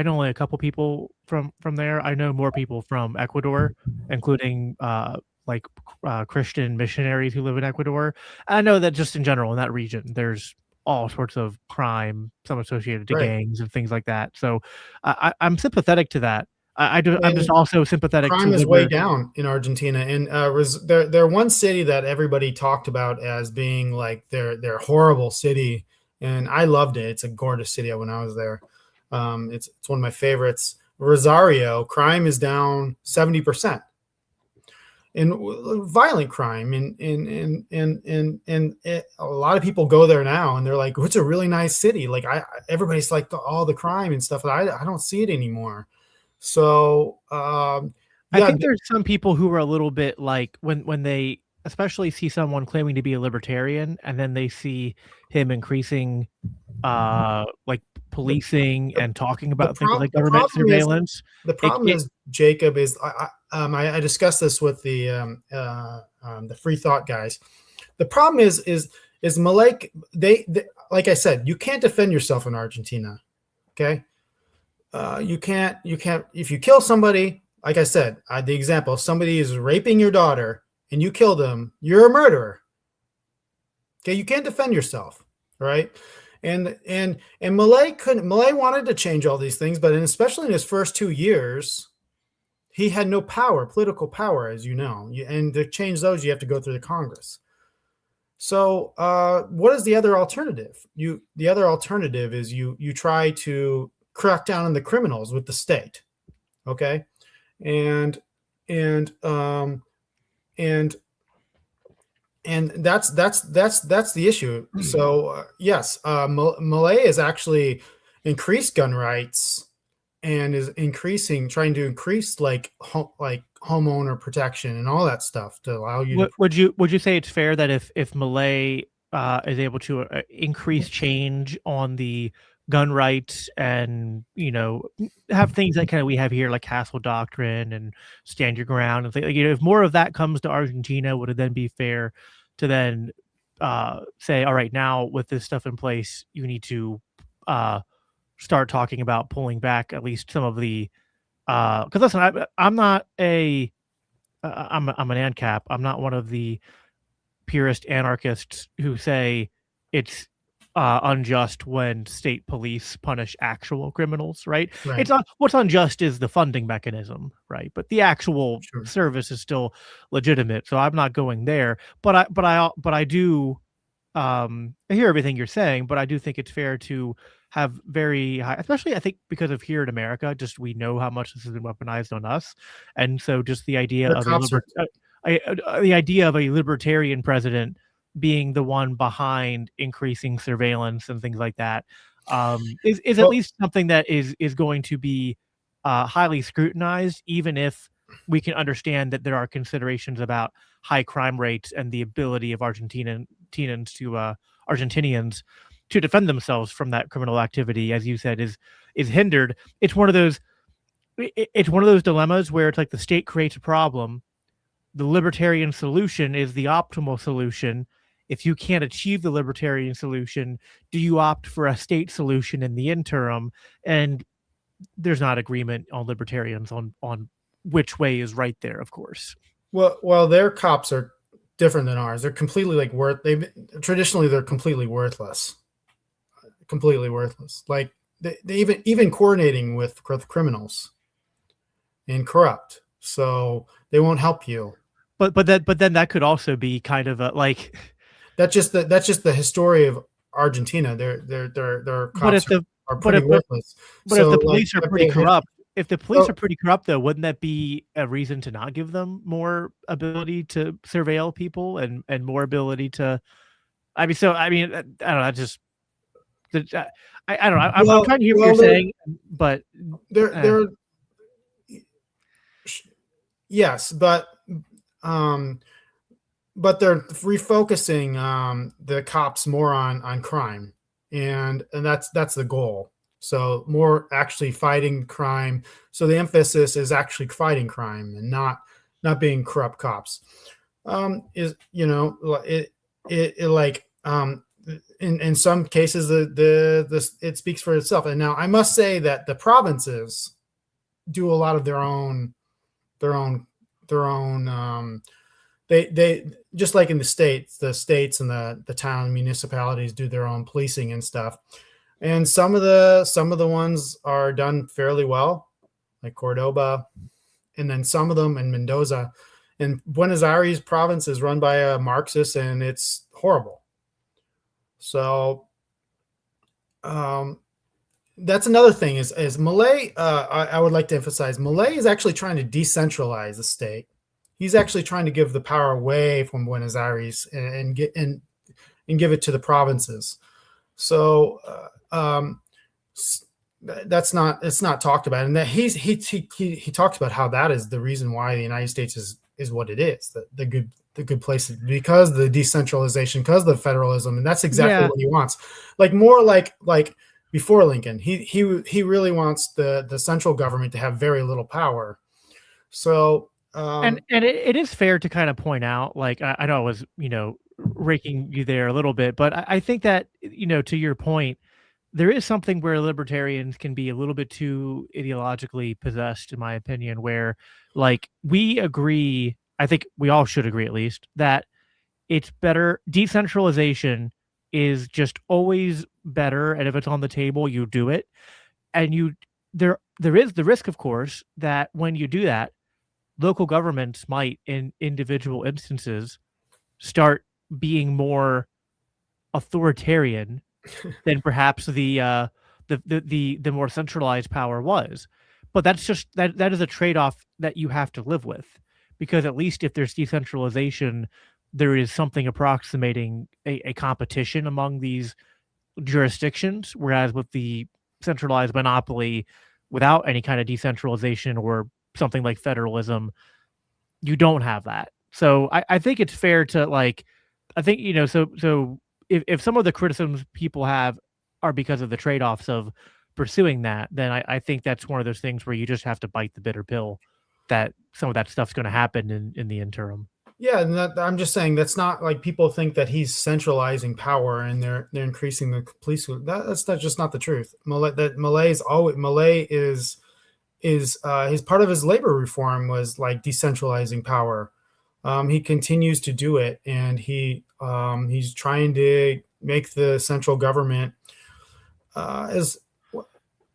know only a couple people from there. I know more people from Ecuador, including like Christian missionaries who live in Ecuador. I know that just in general in that region, there's all sorts of crime, some associated to right. gangs and things like that. So I'm sympathetic to that. I do. I'm just And also sympathetic to crime is way down in Argentina, and they're one city that everybody talked about as being like their horrible city, and I loved it. It's a gorgeous city when I was there. It's one of my favorites. Rosario, crime is down 70%, and violent crime, and a lot of people go there now, and they're like, "It's a really nice city." Like everybody's like all the crime and stuff. I don't see it anymore. So I yeah, think there's some people who are a little bit like when they especially see someone claiming to be a libertarian and then they see him increasing like the policing the and talking the, about things prob- like government surveillance. the It, problem it is, Jacob, is I discussed this with the free thought guys. The problem is Malek. They like I said, you can't defend yourself in Argentina. Okay, you can't if you kill somebody. Like I said, the example: if somebody is raping your daughter and you kill them, you're a murderer. Okay, you can't defend yourself, right? And Malay wanted to change all these things, but especially in his first 2 years, he had no power, political power, as you know. And to change those, you have to go through the Congress. So, what is the other alternative? The other alternative is you try to crack down on the criminals with the state, okay, and and and that's the issue. So yes, Malay has actually increased gun rights and is trying to increase like homeowner protection and all that stuff to allow you to. would you say it's fair that if Malay is able to increase change on the gun rights and have things that kind of we have here like Castle Doctrine and Stand Your Ground and like, if more of that comes to Argentina, would it then be fair to then say, all right, now with this stuff in place, you need to start talking about pulling back at least some of the because listen, I'm not a I'm an ANCAP. I'm not one of the purist anarchists who say it's unjust when state police punish actual criminals, right? Right. It's not what's unjust is the funding mechanism, right? But the actual Sure. service is still legitimate. So I'm not going there. But I do I hear everything you're saying, but I do think it's fair to have very high, especially I think because of here in America, just we know how much this has been weaponized on us, and so just the idea The of cops are the idea of a libertarian president being the one behind increasing surveillance and things like that is at well, least something that is going to be highly scrutinized, even if we can understand that there are considerations about high crime rates and the ability of Argentinians to defend themselves from that criminal activity, as you said, is hindered. It's one of those it's one of those dilemmas where it's like the state creates a problem, the libertarian solution is the optimal solution. If you can't achieve the libertarian solution, do you opt for a state solution in the interim? And there's not agreement on libertarians on which way is right there, of course. Well, their cops are different than ours. They're completely like traditionally they're completely worthless. Completely worthless. Like they even coordinating with criminals and corrupt. So they won't help you. But then that could also be kind of a like that's just the history of Argentina. Their cops are pretty worthless. But so, if the police are pretty corrupt, if the police are pretty corrupt, though, wouldn't that be a reason to not give them more ability to surveil people and more ability to? I mean, I don't know. I just I don't know. I'm trying to hear what you're saying, but they're yes, but they're refocusing the cops more on crime, and that's the goal. So more actually fighting crime. So the emphasis is actually fighting crime and not being corrupt cops. Is in some cases it speaks for itself. And now I must say that the provinces do a lot of their own they just like in the states and the town municipalities do their own policing and stuff. And some of the ones are done fairly well, like Cordoba, and then some of them in Mendoza. And Buenos Aires province is run by a Marxist, and it's horrible. So that's another thing is Milei. I would like to emphasize Milei is actually trying to decentralize the state. He's actually trying to give the power away from Buenos Aires and give it to the provinces. So it's not talked about, and that he talks about how that is the reason why the United States is what it is, the good place, because the decentralization, because the federalism, and that's exactly what he wants. Like more like before Lincoln, he really wants the central government to have very little power. So and it is fair to kind of point out, like I know I was raking you there a little bit, but I think that to your point, there is something where libertarians can be a little bit too ideologically possessed, in my opinion, where like we agree, I think we all should agree at least, that it's better. Decentralization is just always better. And if it's on the table, you do it. And there is the risk, of course, that when you do that, local governments might in individual instances start being more authoritarian than perhaps the more centralized power was. But that's just that is a trade-off that you have to live with, because at least if there's decentralization, there is something approximating a competition among these jurisdictions, whereas with the centralized monopoly without any kind of decentralization or something like federalism, you don't have that. So I think it's fair to I think so if some of the criticisms people have are because of the trade-offs of pursuing that, then I think that's one of those things where you just have to bite the bitter pill that some of that stuff's going to happen in the interim. Yeah, and I'm just saying that's not like people think that he's centralizing power and they're increasing the police. That's just not the truth. Milei is his part of his labor reform was like decentralizing power. He continues to do it, and he's trying to make the central government as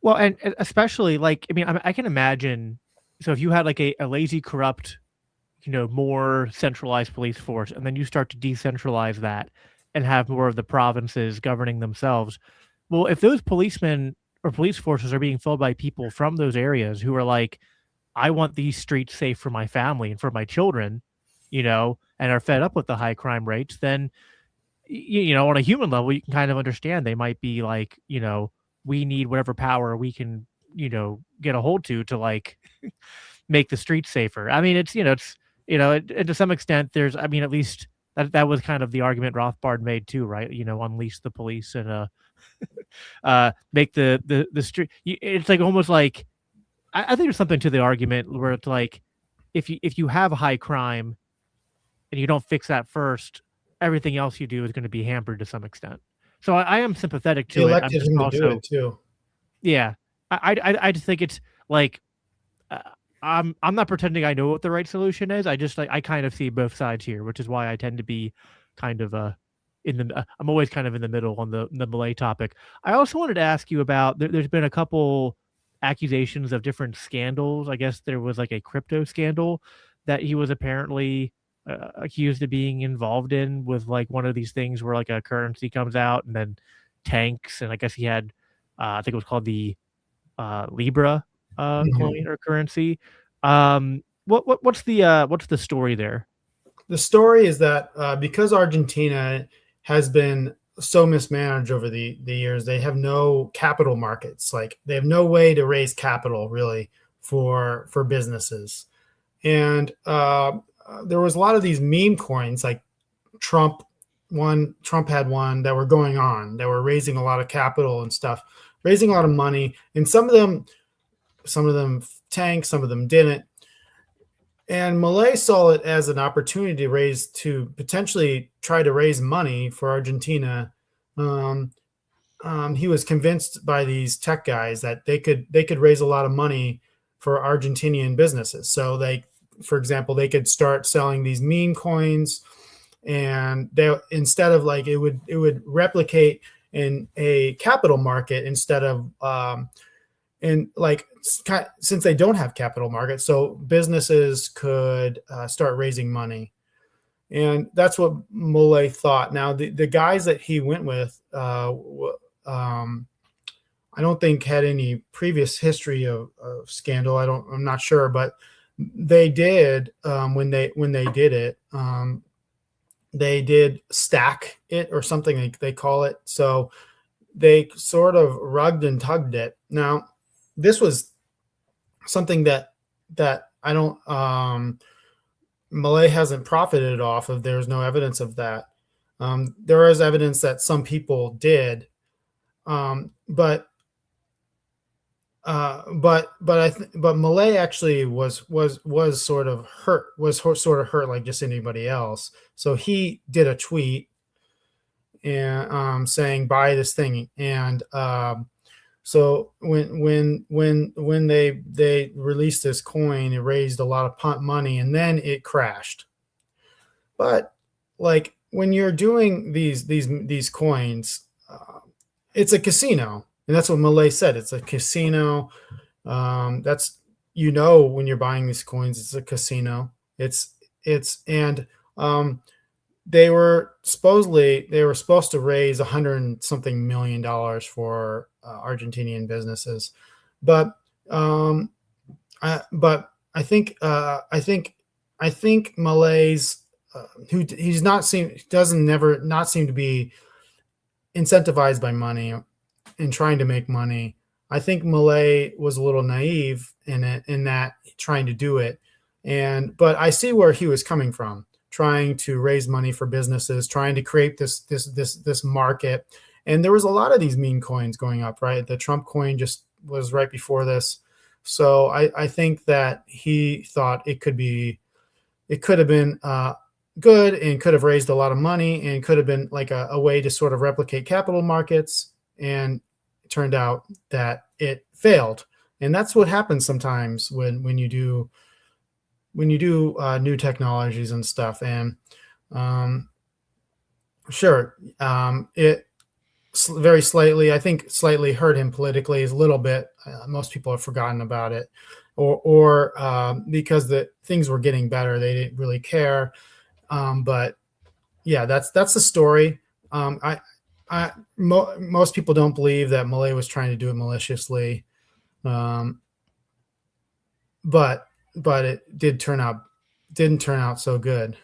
well, and especially I can imagine. So if you had like a lazy, corrupt, more centralized police force, and then you start to decentralize that and have more of the provinces governing themselves. Well, if those policemen or police forces are being filled by people from those areas who are like, I want these streets safe for my family and for my children, and are fed up with the high crime rates, then, on a human level, you can kind of understand they might be like, we need whatever power we can, get a hold to like make the streets safer. I mean, and to some extent, I mean, at least that was kind of the argument Rothbard made too, right? Unleash the police and make the street. It's like almost like I think there's something to the argument where it's like if you have high crime and you don't fix that first, everything else you do is going to be hampered to some extent. So I am sympathetic They to it. I'm elected just him to do also, it too. yeah, I just think it's like uh, I'm not pretending I know what the right solution is. I just like I kind of see both sides here, which is why I tend to be kind of I'm always kind of in the middle on the Malay topic. I also wanted to ask you about there's been a couple accusations of different scandals. I guess there was like a crypto scandal that he was apparently accused of being involved in with like one of these things where like a currency comes out and then tanks, and I guess he had I think it was called the Libra Mhm. coin or currency. What's the story there? The story is that because Argentina has been so mismanaged over the years, they have no capital markets. Like they have no way to raise capital really for businesses. And there was a lot of these meme coins, like Trump Trump had one that were going on, that were raising a lot of capital and stuff, raising a lot of money, and some of them tanked, some of them didn't. And Milei saw it as an opportunity to potentially try to raise money for Argentina. Um, he was convinced by these tech guys that they could raise a lot of money for Argentinian businesses. So for example, they could start selling these meme coins, and they, instead of like, it would replicate in a capital market instead of and like, since they don't have capital markets, so businesses could start raising money. And that's what Milei thought. Now the guys that he went with, I don't think had any previous history of scandal. I'm not sure, but they did, when they did it, they did stack it or something like they call it. So they sort of rugged and tugged it. Now this was something that I don't Malay hasn't profited off of. There's no evidence of that. There is evidence that some people did, but but Malay actually was sort of hurt, like just anybody else. So he did a tweet and saying buy this thing, and so when they released this coin, it raised a lot of money, and then it crashed. But like when you're doing these coins, it's a casino, and that's what Malay said. It's a casino. That's, when you're buying these coins, it's a casino. It's and they were supposed to raise 100 something million for Argentinian businesses, but I think Malay's who he's not seem doesn't never not seem to be incentivized by money and trying to make money. I think Malay was a little naive in that trying to do it, but I see where he was coming from, trying to raise money for businesses, trying to create this market. And there was a lot of these meme coins going up, right? The Trump coin just was right before this. So I think that he thought it could have been good, and could have raised a lot of money, and could have been like a way to sort of replicate capital markets. And it turned out that it failed. And that's what happens sometimes when you do new technologies and stuff. And sure, it very slightly, I think, slightly hurt him politically, a little bit. Most people have forgotten about it, or because the things were getting better, they didn't really care. But yeah, that's the story. Most people don't believe that Malay was trying to do it maliciously, but it didn't turn out so good.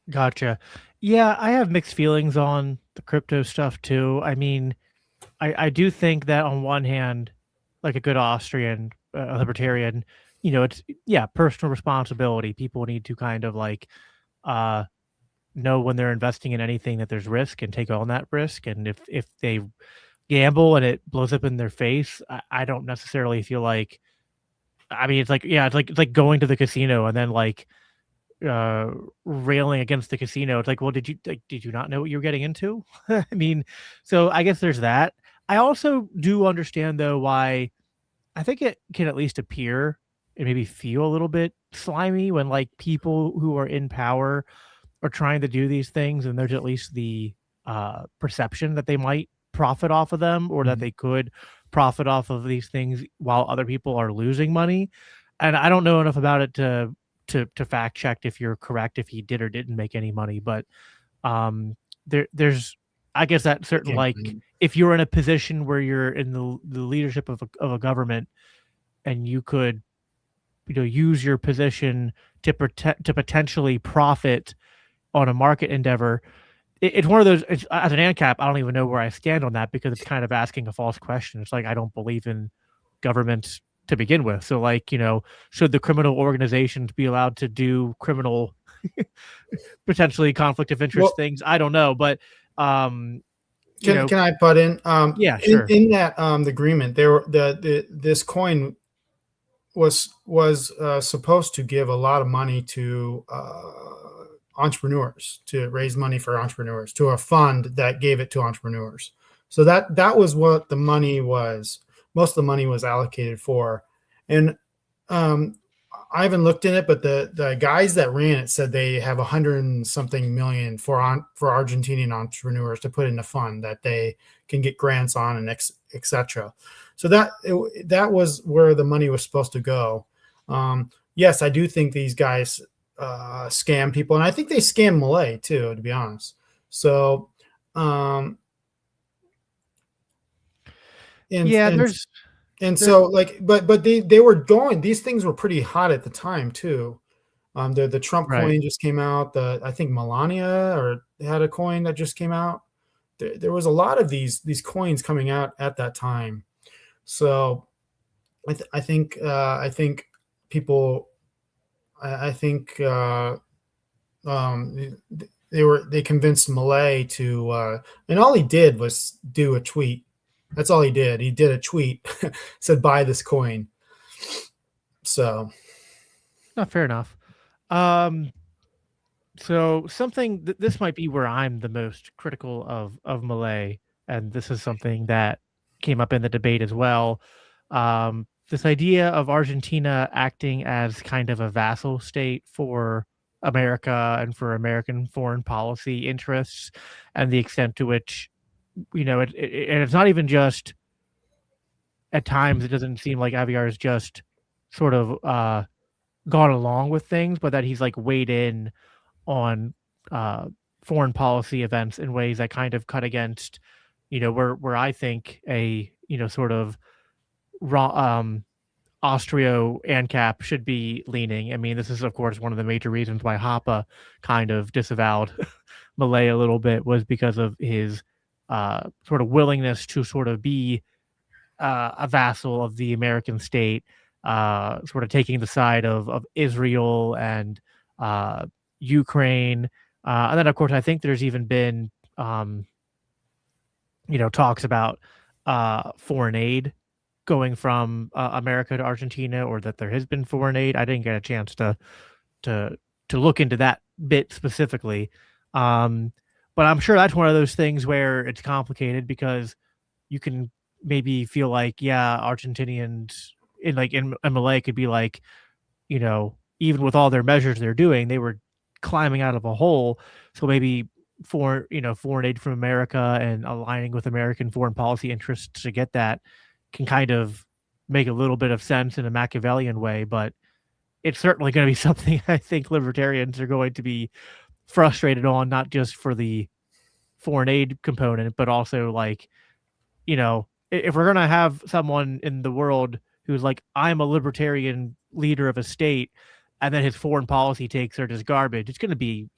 Gotcha. Yeah, I have mixed feelings on the crypto stuff too. I mean, I do think that on one hand, like a good Austrian libertarian, it's personal responsibility. People need to kind of like know when they're investing in anything that there's risk and take on that risk. And if they gamble and it blows up in their face, I don't necessarily feel like. I mean, it's like going to the casino and then like uh railing against the casino. It's like, well, did you not know what you were getting into? I mean, so I guess there's that. I also do understand though why I think it can at least appear and maybe feel a little bit slimy when like people who are in power are trying to do these things and there's at least the perception that they might profit off of them or that Mhm. they could profit off of these things while other people are losing money. And I don't know enough about it to fact check if you're correct if he did or didn't make any money, but um there's I guess that I certain can't like find if you're in a position where you're in the leadership of a government and you could use your position to protect to potentially profit on a market endeavor. It's one of those. As an ANCAP, I don't even know where I stand on that because it's kind of asking a false question. It's like I don't believe in government to begin with. So, like, should the criminal organizations be allowed to do criminal, potentially conflict of interest Well, things? I don't know, but um, you know, can I put in yeah, sure, in that the agreement there were this coin was supposed to give a lot of money to entrepreneurs, to raise money for entrepreneurs, to a fund that gave it to entrepreneurs. So that was what the money was. Most of the money was allocated for, and um, I haven't looked in it, but the guys that ran it said they have 100 and something million for Argentinian entrepreneurs to put in a fund that they can get grants on and etc. So that was where the money was supposed to go. Yes, I do think these guys scam people, and I think they scam Milei too, to be honest. So, um, and yeah. and and There's so like, but they were going. These things were pretty hot at the time too. The Trump right. coin just came out. The I think Melania or had a coin that just came out. There was a lot of these coins coming out at that time. So I think people I think they convinced Malay to and all he did was do a tweet. That's all he did. He did a tweet said buy this coin. So not fair enough. Um, So something this might be where I'm the most critical of Malay, and this is something that came up in the debate as well. This idea of Argentina acting as kind of a vassal state for America and for American foreign policy interests, and the extent to which and it's not even just at times it doesn't seem like Aviar is just sort of gone along with things, but that he's like weighed in on uh, foreign policy events in ways that kind of cut against, where I think a sort of raw Austrio ANCAP should be leaning. I mean, this is of course one of the major reasons why Hoppe kind of disavowed Malay a little bit was because of his sort of willingness to sort of be a vassal of the American state, sort of taking the side of Israel and uh, Ukraine. And then, of course, I think there's even been, talks about foreign aid going from America to Argentina, or that there has been foreign aid. I didn't get a chance to to look into that bit specifically, um, but I'm sure that's one of those things where it's complicated because you can maybe feel like, yeah, Argentinians in MLA could be like, even with all their measures they're doing, they were climbing out of a hole. So maybe foreign aid from America and aligning with American foreign policy interests to get that can kind of make a little bit of sense in a Machiavellian way, but it's certainly going to be something I think libertarians are going to be frustrated on, not just for the foreign aid component, but also like, if we're gonna have someone in the world who's like, I'm a libertarian leader of a state, and then his foreign policy takes are just garbage, it's gonna be,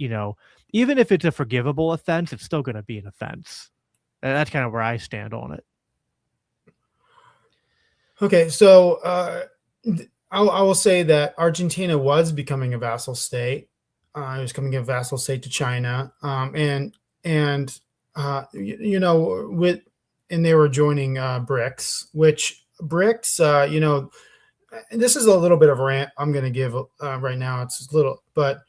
even if it's a forgivable offense, it's still gonna be an offense. And that's kind of where I stand on it. okay, so I will say that Argentina was becoming a vassal state. It was becoming a vassal state to China, and with and they were joining BRICS, which BRICS, and this is a little bit of a rant I'm going to give right now. It's a little, but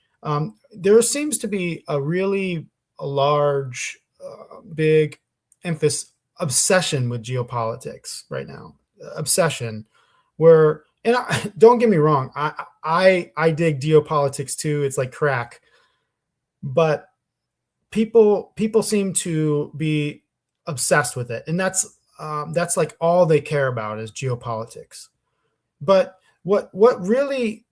there seems to be a really large, big emphasis, obsession with geopolitics right now. Obsession, where and don't get me wrong, I dig geopolitics too. It's like crack, but people seem to be obsessed with it, and that's like all they care about is geopolitics. But what really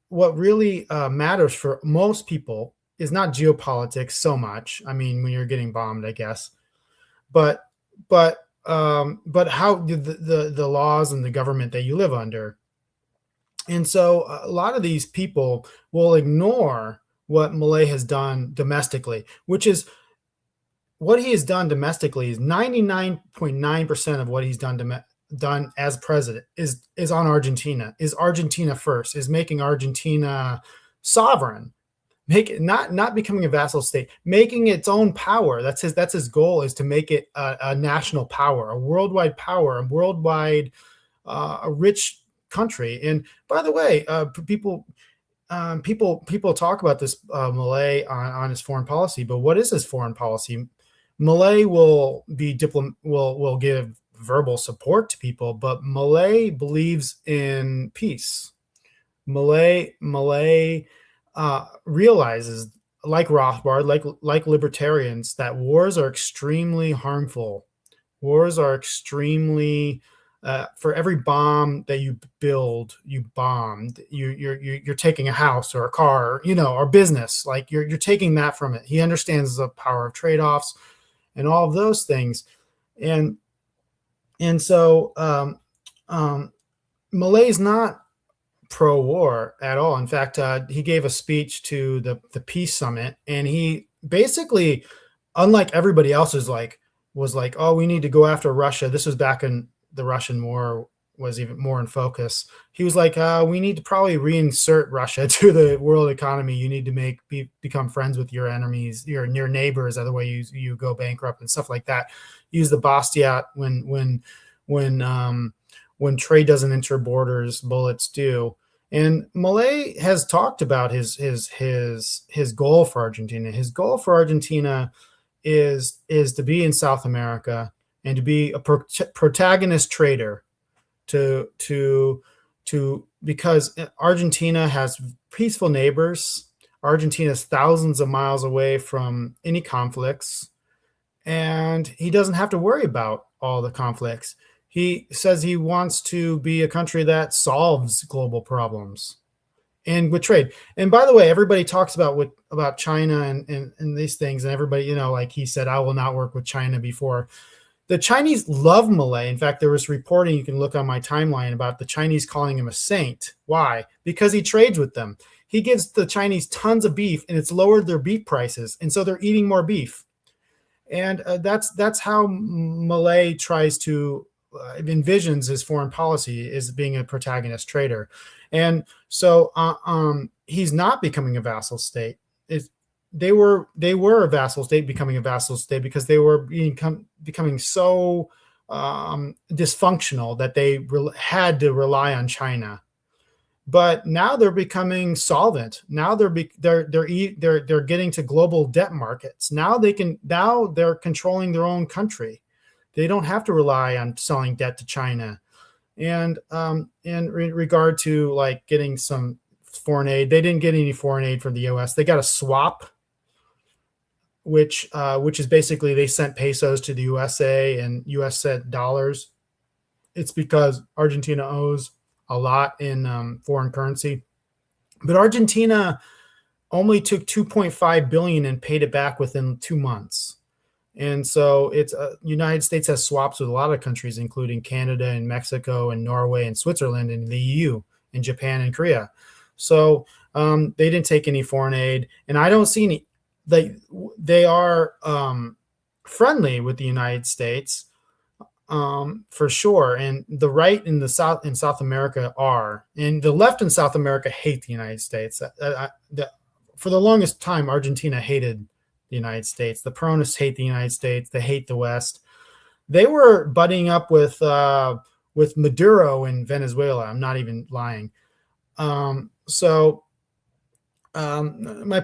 matters for most people is not geopolitics so much. I mean, when you're getting bombed, I guess, but but how the laws and the government that you live under. And so a lot of these people will ignore what Milei has done domestically, which is what he has done domestically is 99.9% of what he's done as president is on Argentina, is Argentina first, is making Argentina sovereign, not becoming a vassal state, making its own power. That's his goal, is to make it a national power, a worldwide power, a worldwide a rich country. And by the way, people talk about this Milei on his foreign policy, but what is his foreign policy? Milei will give verbal support to people, but Milei believes in peace. Milei realizes, like Rothbard, like libertarians, that wars are extremely harmful. Wars are extremely for every bomb that you build, you bombed. You're taking a house or a car, or business. Like you're taking that from it. He understands the power of trade-offs and all of those things, and so Milei's not pro-war at all. In fact, he gave a speech to the peace summit, and he basically, unlike everybody else, was like, oh, we need to go after Russia. This was back in the Russian war was even more in focus. He was like, we need to probably reinsert Russia to the world economy. You need to become friends with your enemies, your neighbors. Otherwise, you go bankrupt and stuff like that. Use the Bastiat when trade doesn't enter borders, bullets do. And Milei has talked about his goal for Argentina. His goal for Argentina is to be in South America and to be a protagonist trader, because Argentina has peaceful neighbors. Argentina is thousands of miles away from any conflicts, and he doesn't have to worry about all the conflicts. He says he wants to be a country that solves global problems and with trade. And by the way, everybody talks about China and these things, and everybody, like he said, I will not work with China before. The Chinese love Milei. In fact, there was reporting, you can look on my timeline, about the Chinese calling him a saint. Why? Because he trades with them. He gives the Chinese tons of beef, and it's lowered their beef prices, and so they're eating more beef. And that's how Milei tries to envisions his foreign policy, is being a protagonist trader. And so he's not becoming a vassal state. They were a vassal state, becoming a vassal state because they were becoming so dysfunctional that they had to rely on China. But now they're becoming solvent. Now they're getting to global debt markets. Now they're controlling their own country. They don't have to rely on selling debt to China. And in regard to like getting some foreign aid, they didn't get any foreign aid from the U.S. They got a swap, which is basically they sent pesos to the USA and US sent dollars. It's because Argentina owes a lot in foreign currency, but Argentina only took 2.5 billion and paid it back within 2 months. And so it's United States has swaps with a lot of countries, including Canada and Mexico and Norway and Switzerland and the EU and Japan and Korea. So they didn't take any foreign aid, and I don't see any. They are friendly with the United States, for sure. And the right in the South in South America and the left in South America hate the United States. For the longest time, Argentina hated the United States. The Peronists hate the United States. They hate the West. They were butting up with Maduro in Venezuela. I'm not even lying. My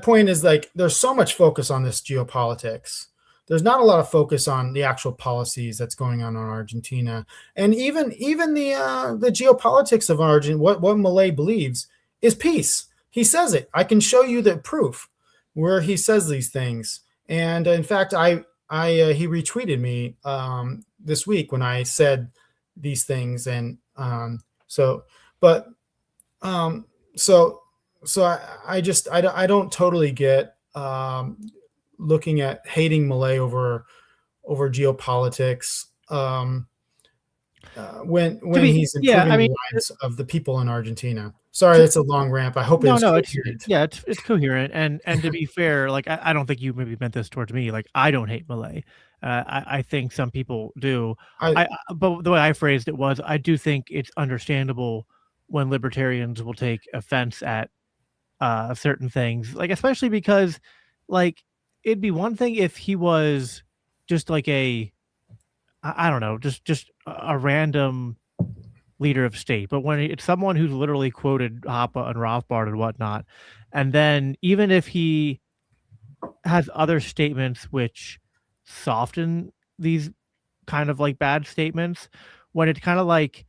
point is, like, there's so much focus on this geopolitics. There's not a lot of focus on the actual policies that's going on in Argentina, and even the geopolitics of Argentina. What Milei believes is peace. He says it. I can show you the proof where he says these things. And in fact, he retweeted me this week when I said these things, and so I don't totally get looking at hating Milei over geopolitics when he's improving the lives of the people in Argentina. Sorry, that's a long rant. I hope it's coherent. It's coherent. And to be fair, like, I don't think you maybe meant this towards me. Like, I don't hate Milei. I think some people do. But the way I phrased it was, I do think it's understandable when libertarians will take offense at certain things, like, especially because, like, it'd be one thing if he was just like I don't know, just a random leader of state, but when it's someone who's literally quoted Hoppe and Rothbard and whatnot, and then even if he has other statements which soften these kind of like bad statements, when it's kind of like,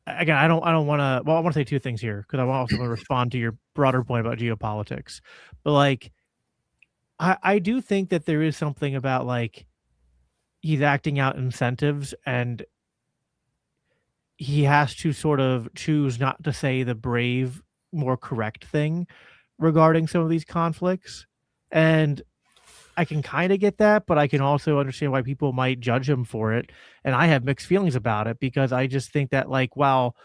again, I don't want to. Well, I want to say two things here because I also want to respond to your broader point about geopolitics. But, like, I do think that there is something about, like, he's acting out incentives, and he has to sort of choose not to say the brave, more correct thing regarding some of these conflicts. And I can kind of get that, but I can also understand why people might judge him for it. And I have mixed feelings about it because I just think that, like, while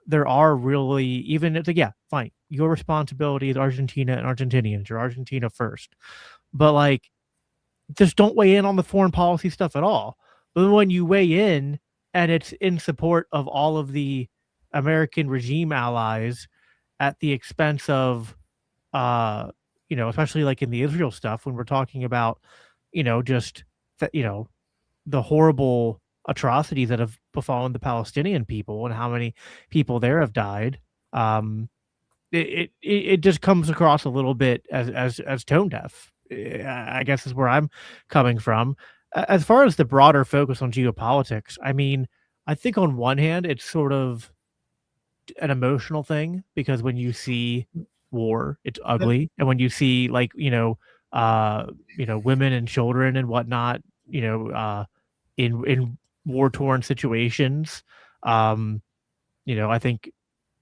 there are really, even it's like, yeah, fine, your responsibility is Argentina and Argentinians. You're Argentina first. But, like, just don't weigh in on the foreign policy stuff at all. But when you weigh in and it's in support of all of the American regime allies at the expense of, especially like in the Israel stuff, when we're talking about, just that, the horrible atrocities that have befallen the Palestinian people and how many people there have died. It just comes across a little bit as tone deaf, I guess, is where I'm coming from. As far as the broader focus on geopolitics, I mean, I think on one hand, it's sort of an emotional thing because when you see war, it's ugly. And when you see, like, women and children and whatnot, in war-torn situations, I think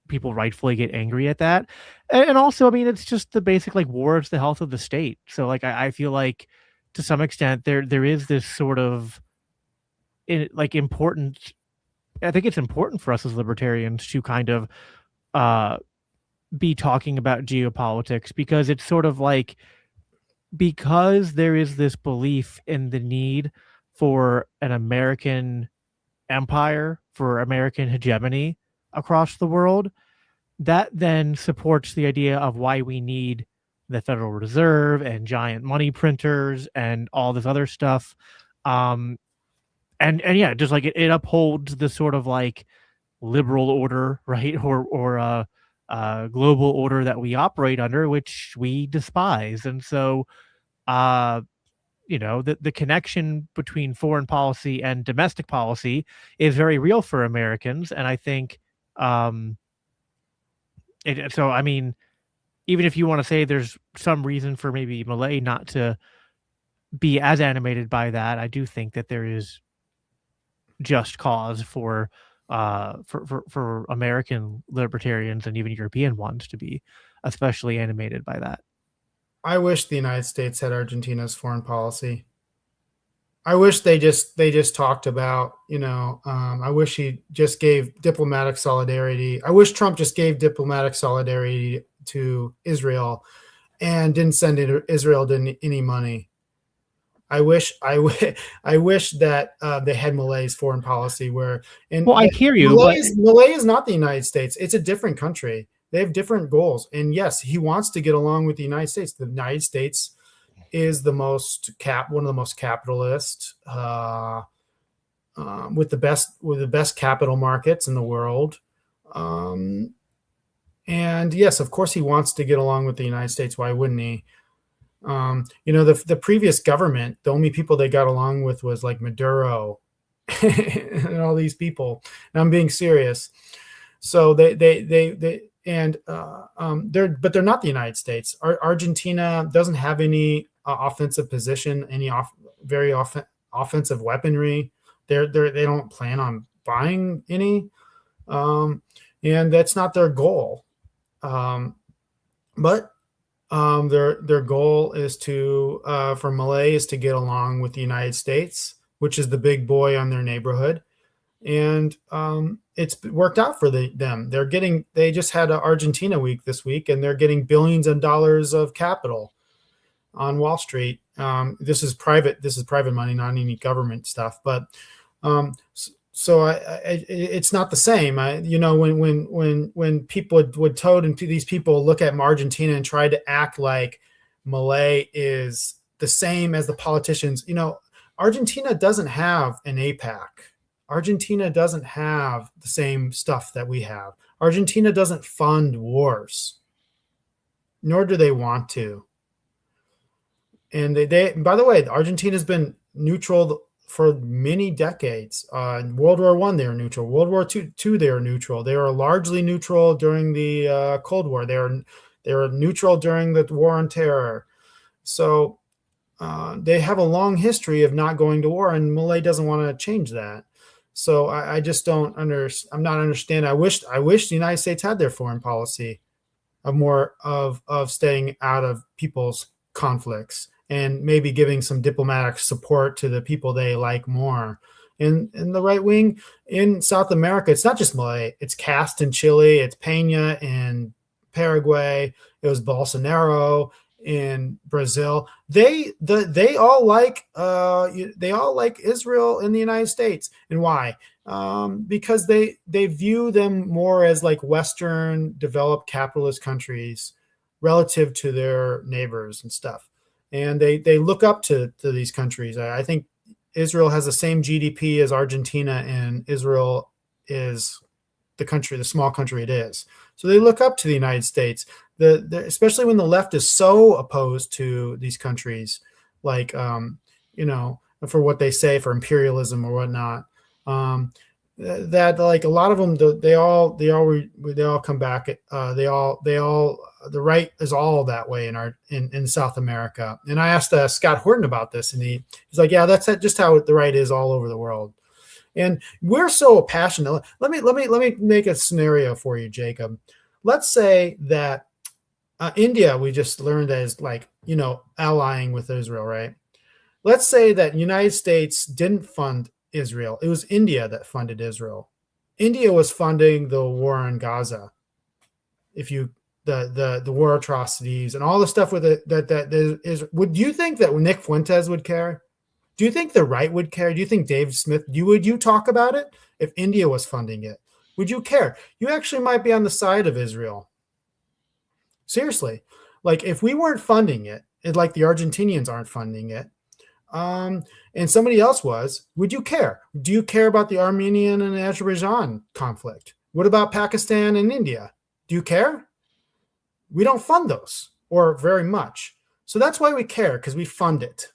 people rightfully get angry at that. And also, I mean, it's just the basic, like, war is the health of the state. So, like, I feel like to some extent there is this sort of important. I think it's important for us as libertarians to kind of be talking about geopolitics because it's sort of like, because there is this belief in the need for an American empire, for American hegemony across the world, that then supports the idea of why we need the Federal Reserve and giant money printers and all this other stuff. And yeah, just like it upholds the sort of like liberal order, right? Or global order that we operate under, which we despise. And so, the connection between foreign policy and domestic policy is very real for Americans. And I think, so, I mean, even if you want to say there's some reason for maybe Milei not to be as animated by that, I do think that there is just cause for American libertarians and even European ones to be especially animated by that. I wish the United States had Argentina's foreign policy. I wish they just talked about, I wish he just gave diplomatic solidarity. I wish Trump just gave diplomatic solidarity to Israel and didn't send Israel any money. I wish I wish that they had Malay's foreign policy where and Well, I hear you, Malay but is not the United States. It's a different country. They have different goals. And yes, he wants to get along with the United States. The United States is one of the most capitalist with the best capital markets in the world. And yes, of course he wants to get along with the United States. Why wouldn't he? The previous government, the only people they got along with was like Maduro and all these people. And I'm being serious. So they're not the United States. Argentina doesn't have any offensive position, any offensive weaponry. They don't plan on buying any, and that's not their goal. But their goal is for Malay is to get along with the United States, which is the big boy on their neighborhood, and it's worked out for them. They just had an Argentina week this week, and they're getting billions of dollars of capital on Wall Street. This is private money, not any government stuff, but it's not the same. When people would toad and these people look at Argentina and try to act like Malay is the same as the politicians. Argentina doesn't have an APAC. Argentina doesn't have the same stuff that we have. Argentina doesn't fund wars, nor do they want to. And by the way, Argentina's been neutral for many decades. In World War I, they were neutral. World War II, they were neutral. They were largely neutral during the Cold War. They were neutral during the War on Terror. So they have a long history of not going to war, and Milei doesn't want to change that. So I just don't I'm not understanding. I wish the United States had their foreign policy of more of staying out of people's conflicts and maybe giving some diplomatic support to the people they like more. In the right wing in South America, it's not just Milei. It's Cast in Chile. It's Peña in Paraguay. It was Bolsonaro in Brazil. They all like Israel in the United States. And why? Because they view them more as like Western developed capitalist countries relative to their neighbors and stuff. And they look up to these countries. I think Israel has the same GDP as Argentina, and Israel is the small country it is. So they look up to the United States, especially when the left is so opposed to these countries, like, for what they say, for imperialism or whatnot. That like a lot of them, they all come back. The right is all that way in South America. And I asked Scott Horton about this, and he's like, yeah, that's just how the right is all over the world. And we're so passionate. Let me make a scenario for you, Jacob. Let's say that India, we just learned that is like, allying with Israel, right? Let's say that United States didn't fund Israel. It was India that funded Israel. India was funding the war on Gaza. The war atrocities and all the stuff with it that is. Would you think that Nick Fuentes would care? Do you think the right would care? Do you think Dave Smith? Would you talk about it if India was funding it? Would you care? You actually might be on the side of Israel. Seriously, like if we weren't funding it, like the Argentinians aren't funding it, and somebody else was, would you care? Do you care about the Armenian and Azerbaijan conflict? What about Pakistan and India? Do you care? We don't fund those, or very much. So that's why we care, because we fund it.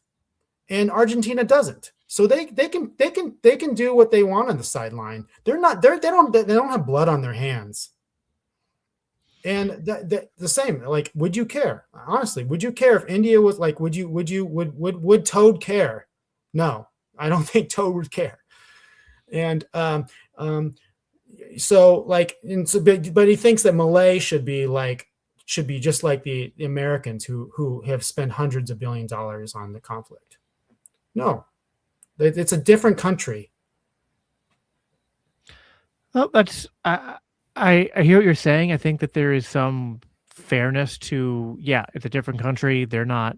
And Argentina doesn't. So they can do what they want on the sideline. They don't have blood on their hands. And the same, like, would you care? Honestly, would you care if India was like, would Toad care? No, I don't think Toad would care. And so like, but he thinks that Malay should be just like the Americans who have spent hundreds of billions of dollars on the conflict. No, it's a different country. Well, I hear what you're saying. I think that there is some fairness to, it's a different country. They're not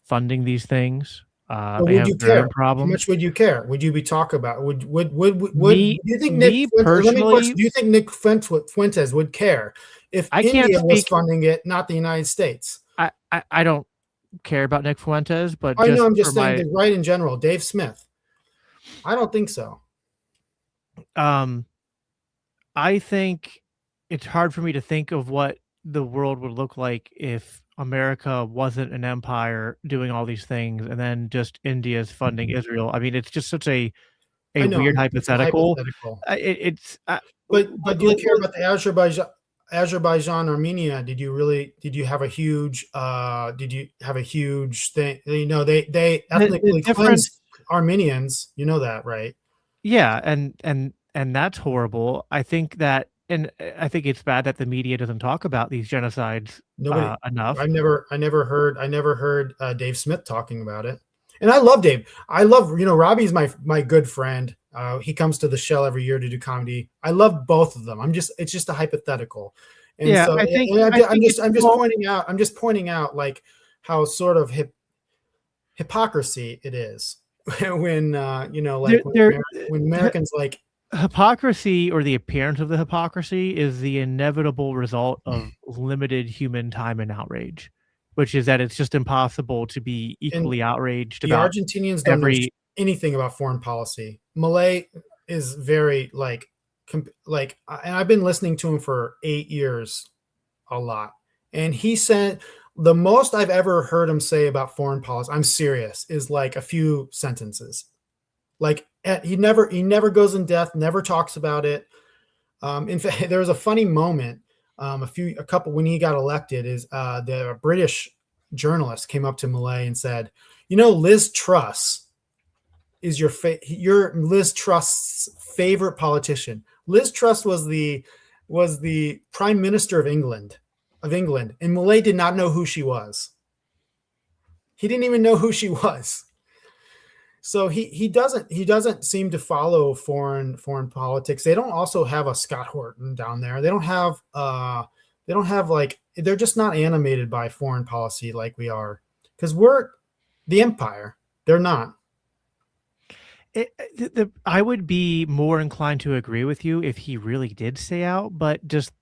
funding these things. But They would you have their own care? How problems. much would you care? Would you be talk about? Would Me, do you think Nick? me Let me question. personally, Do you think Nick Fuentes would care if I can't India was speak. funding it, not the United States? I don't care about Nick Fuentes, but I know. just I'm for just saying my the right in general. Dave Smith. I don't think so. um, I think it's hard for me to think of what the world would look like if America wasn't an empire doing all these things, and then just India's funding Israel. I mean, it's just such a I know weird it's a hypothetical. hypothetical. It's But do you care about the Azerbaijan Armenia? Did you have a huge thing? You know, they the ethnically difference. cleansed Armenians. You know that, right? Yeah, and that's horrible. I think that, and I think it's bad that the media doesn't talk about these genocides Nobody. enough. I never heard Dave Smith talking about it. And I love Dave. I love, Robbie's my good friend. He comes to the Shell every year to do comedy. I love both of them. It's just a hypothetical. And Yeah, so, and I think it's I'm just well, pointing out like how sort of hypocrisy it is when, like there when Americans like, hypocrisy, or the appearance of the hypocrisy, is the inevitable result of limited human time and outrage, which is that it's just impossible to be and equally outraged the about Argentinians don't know every. anything about foreign policy. Milei is very and I've been listening to him for 8 years a lot. And he said the most I've ever heard him say about foreign policy, I'm serious, is like a few sentences. Like he never goes in depth, never talks about it. In fact, there was a funny moment a couple when he got elected is the British journalist came up to Milei and said, Liz Truss is your Liz Truss's favorite politician. Liz Truss was the prime minister of England, and Milei did not know who she was. He didn't even know who she was. So he doesn't seem to follow foreign politics. They don't also have a Scott Horton down there. They don't have like, they're just not animated by foreign policy like we are, because we're the empire. They're not. I would be more inclined to agree with you if he really did stay out, but just,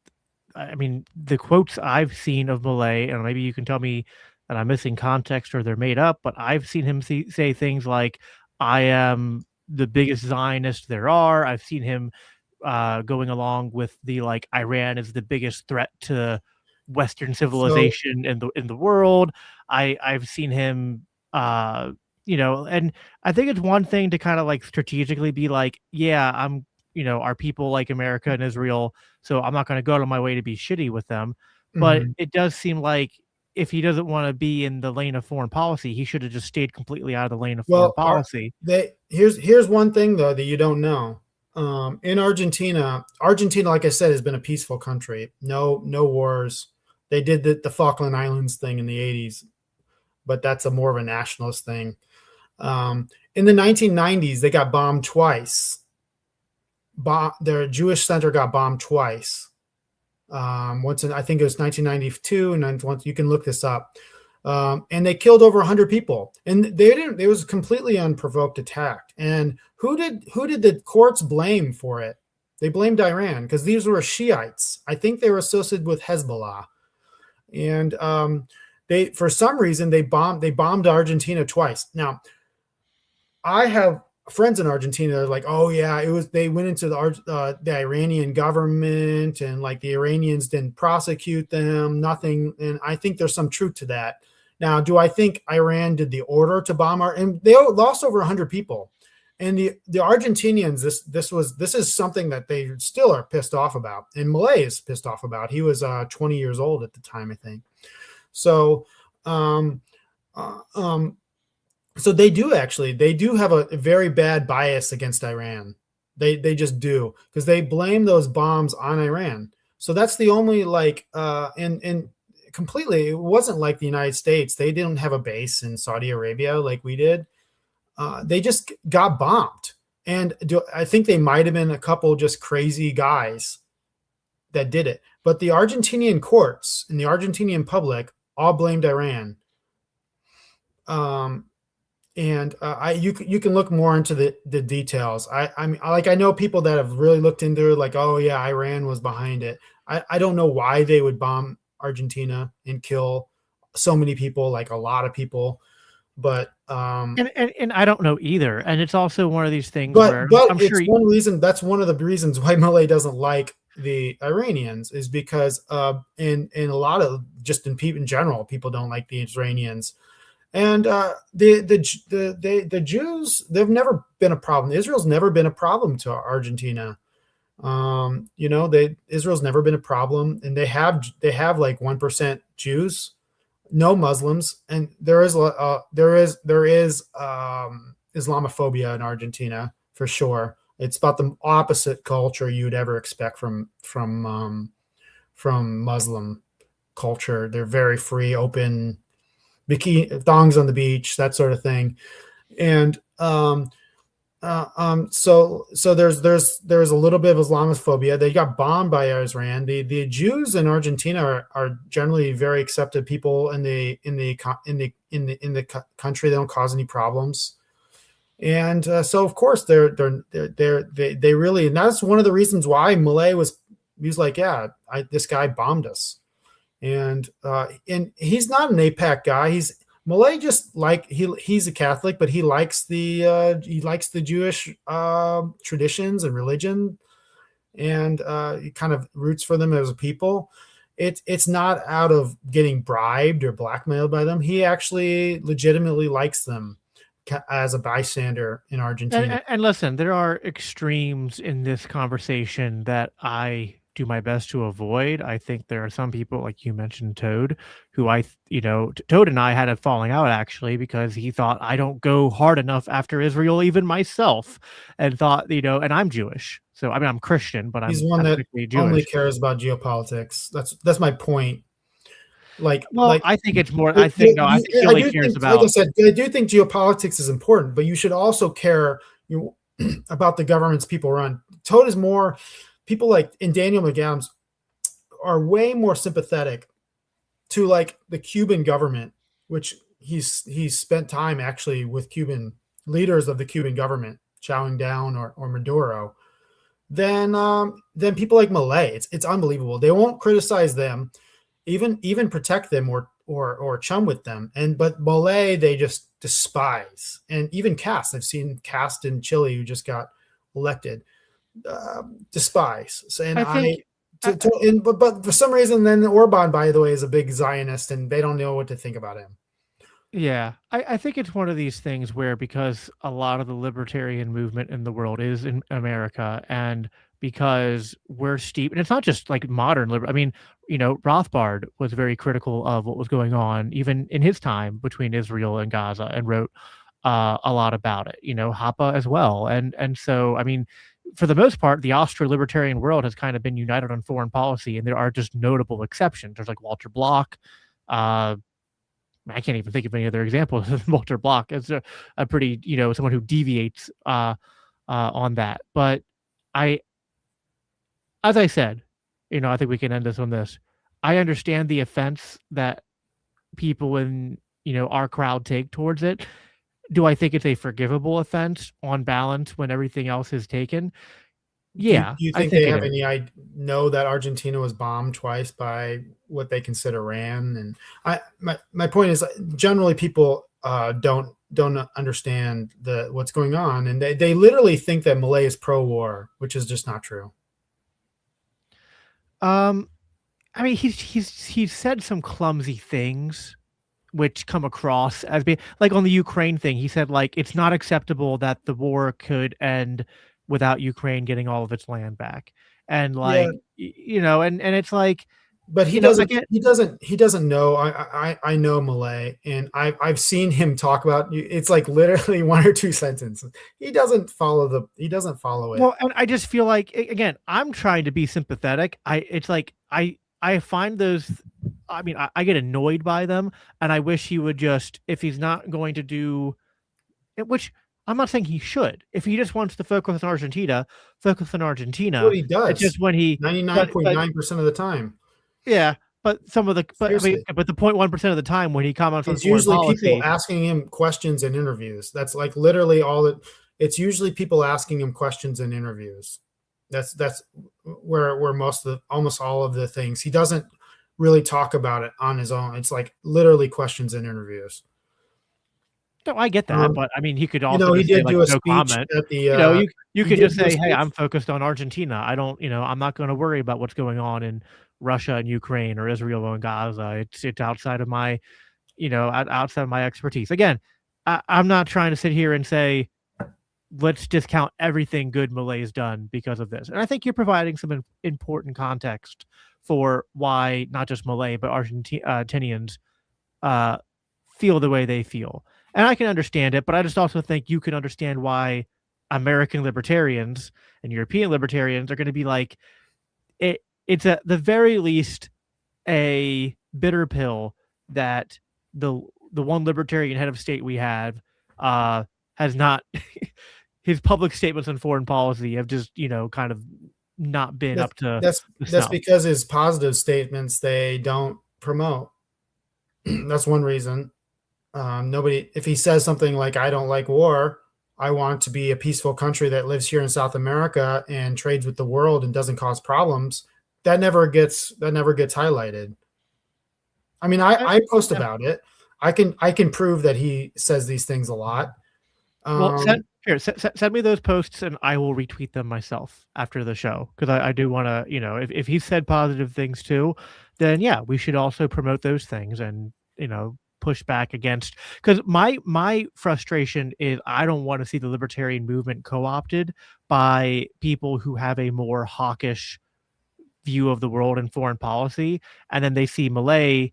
I mean, the quotes I've seen of Milei, and maybe you can tell me that I'm missing context or they're made up, but I've seen him say things like, "I am the biggest Zionist there are." I've seen him going along with the, like, Iran is the biggest threat to Western So civilization in the world. I've seen him, and I think it's one thing to kind of like strategically be like, yeah, our people like America and Israel, so I'm not going to go out of my way to be shitty with them. But mhm. it does seem like if he doesn't want to be in the lane of foreign policy, he should have just stayed completely out of the lane of foreign Well, policy. here's one thing though that you don't know. In Argentina, like I said, has been a peaceful country. No wars. They did the Falkland Islands thing in the 80s, but that's a more of a nationalist thing. In the 1990s, they got bombed twice. Their Jewish center got bombed twice. Once I think it was 1992, and once you can look this up. And they killed over 100 people, and they didn't. It was a completely unprovoked attack. And who did the courts blame for it? They blamed Iran because these were Shiites. I think they were associated with Hezbollah, and they for some reason they bombed Argentina twice. Now, I have friends in Argentina that are like, oh yeah, they went into the Iranian government, and like the Iranians didn't prosecute them, nothing. And I think there's some truth to that. Now, do I think Iran did the order to bomb and they lost over 100 people. And the Argentinians, this is something that they still are pissed off about. And Milei is pissed off about. He was 20 years old at the time, I think. So, so they do have a very bad bias against Iran. They just do, because they blame those bombs on Iran. So that's the only and completely, it wasn't like the United States. They didn't have a base in Saudi Arabia like we did. They just got bombed. And I think they might have been a couple just crazy guys that did it. But the Argentinian courts and the Argentinian public all blamed Iran. and you can look more into the details. I mean, like, I know people that have really looked into it, like, oh yeah, Iran was behind it. I don't know why they would bomb Argentina and kill so many people, like a lot of people, but And I don't know either. And it's also one of these things where I'm sure it's one reason. That's one of the reasons why Milei doesn't like the Iranians, is because in a lot of, just in general, people don't like the Iranians. And the Jews, they've never been a problem. Israel's never been a problem to Argentina. Israel's never been a problem, and they have like 1% Jews, no Muslims, and there is Islamophobia in Argentina for sure. It's about the opposite culture you'd ever expect from Muslim culture. They're very free, open, bikini thongs on the beach, that sort of thing. And so there's a little bit of Islamophobia. They got bombed by Iran. The Jews in Argentina are generally very accepted people in the country. They don't cause any problems. And so of course they really, and that's one of the reasons why Milei he was like, yeah, this guy bombed us. And he's not an APAC guy. Milei, just like he's a Catholic, but he likes the Jewish traditions and religion, and he kind of roots for them as a people. It's not out of getting bribed or blackmailed by them. He actually legitimately likes them as a bystander in Argentina. And listen, there are extremes in this conversation that I do my best to avoid. I think there are some people, like you mentioned, Toad, who Toad and I had a falling out actually, because he thought I don't go hard enough after Israel, even myself, and thought, and I'm Jewish. So, I mean, I'm Christian, but He's I'm one that ethnically Jewish. only cares about geopolitics. That's my point. I think it's more. I think I think he only cares about. Like I said, I do think geopolitics is important, but you should also care about the governments people run. Toad is more. People like in Daniel McAdams are way more sympathetic to like the Cuban government, which he's spent time actually with Cuban leaders of the Cuban government, chowing down or Maduro, than people like Milei. It's unbelievable. They won't criticize them, even protect them or chum with them. But Milei they just despise. And even Cast, I've seen Cast in Chile, who just got elected, despise. So, and but for some reason, then Orban, by the way, is a big Zionist, and they don't know what to think about him. Yeah, I think it's one of these things where, because a lot of the libertarian movement in the world is in America, and because we're steep, and it's not just like modern I mean, Rothbard was very critical of what was going on, even in his time between Israel and Gaza, and wrote a lot about it. Hoppe as well, and so I mean, for the most part, the Austro-libertarian world has kind of been united on foreign policy, and there are just notable exceptions. There's like Walter Block. I can't even think of any other examples of Walter Block as a pretty, someone who deviates on that. But as I said, I think we can end this on this. I understand the offense that people in, our crowd take towards it. Do I think it's a forgivable offense on balance when everything else is taken? Yeah. Do you think they have any know that Argentina was bombed twice by what they consider Iran? And my point is, generally people don't understand what's going on, and they literally think that Milei is pro-war, which is just not true. I mean, he's said some clumsy things which come across as being like, on the Ukraine thing. He said, like, it's not acceptable that the war could end without Ukraine getting all of its land back. And like, and it's like, but he doesn't know. I know Milei, and I've seen him talk about, it's like literally one or two sentences. He doesn't follow it. Well, and I just feel like, again, I'm trying to be sympathetic. I find those, I mean, I get annoyed by them, and I wish he would just, if he's not going to do it, which I'm not saying he should, if he just wants to focus on Argentina, focus on Argentina. What he does. It's just when he 99.9% of the time. Yeah, but some of the but I mean, Seriously. but the 0.1% of the time when he comments on It's foreign usually people policy, asking him questions in interviews. That's like literally all it. It's usually people asking him questions in interviews. That's where most of the, almost all of the things he doesn't really talk about it on his own. It's like literally questions in interviews. no, I get that, Um, but I mean, he could also he just say did like do a no speech comment. at the. You He could did just do a say, "Hey, speech. I'm focused on Argentina. I don't, I'm not going to worry about what's going on in Russia and Ukraine or Israel and Gaza. It's outside of my, outside of my expertise." Again, I'm not trying to sit here and say let's discount everything good Malay's done because of this. And I think you're providing some important context for why not just Malay but Argentinians uh, feel the way they feel. And I can understand it, but I just also think you can understand why American libertarians and European libertarians are going to be like, it's at the very least a bitter pill that the the one libertarian head of state we have has not his public statements on foreign policy have just kind of not been That's up to the that's snuff. because his positive statements they don't promote. That's one reason. Nobody, if he says something like, I don't like war, I want to be a peaceful country that lives here in South America and trades with the world and doesn't cause problems, that never gets highlighted. I mean, I post Yeah. about it. I can prove that he says these things a lot. Well, Um, send me those posts and I will retweet them myself after the show because I do want to, if he said positive things too, then yeah, we should also promote those things and push back against because my frustration is I don't want to see the libertarian movement co-opted by people who have a more hawkish view of the world and foreign policy, and then they see Malay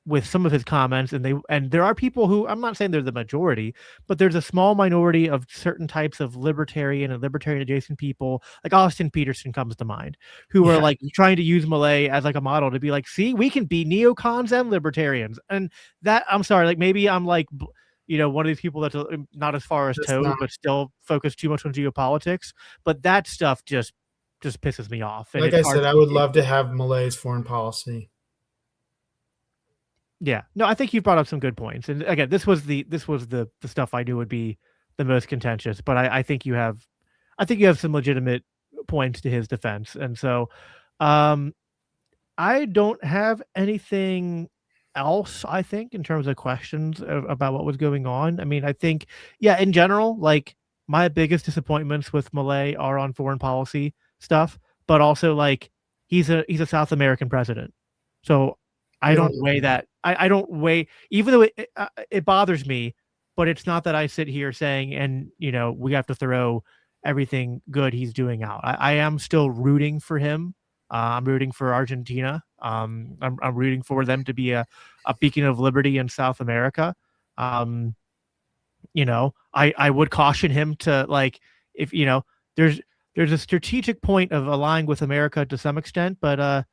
with some of his comments and there are people who I'm not saying they're the majority, but there's a small minority of certain types of libertarian and libertarian adjacent people, like Austin Peterson comes to mind, who are yeah, like trying to use Malay as like a model to be like, see, we can be neocons and libertarians. And that I'm sorry, like maybe I'm like one of these people that's not as far as that's not Toad, but still focused too much on geopolitics. But that stuff just pisses me off, and like it's I hard. said. I would love to have Malay's foreign policy. Yeah. No, I think you brought up some good points. And again, this was the stuff I knew would be the most contentious, but I think you have some legitimate points to his defense. And so um I don't have anything else, I think, in terms of questions about what was going on. I mean, I think, yeah, in general, like my biggest disappointments with Malay are on foreign policy stuff, but also like he's a South American president. So I We don't don't weigh that. I don't weigh, even though it bothers me, but it's not that I sit here saying, and we have to throw everything good he's doing out. I am still rooting for him. I'm rooting for Argentina. I'm rooting for them to be a beacon of liberty in South America. Um, I would caution him to like if there's there's a strategic point of aligning with America to some extent, but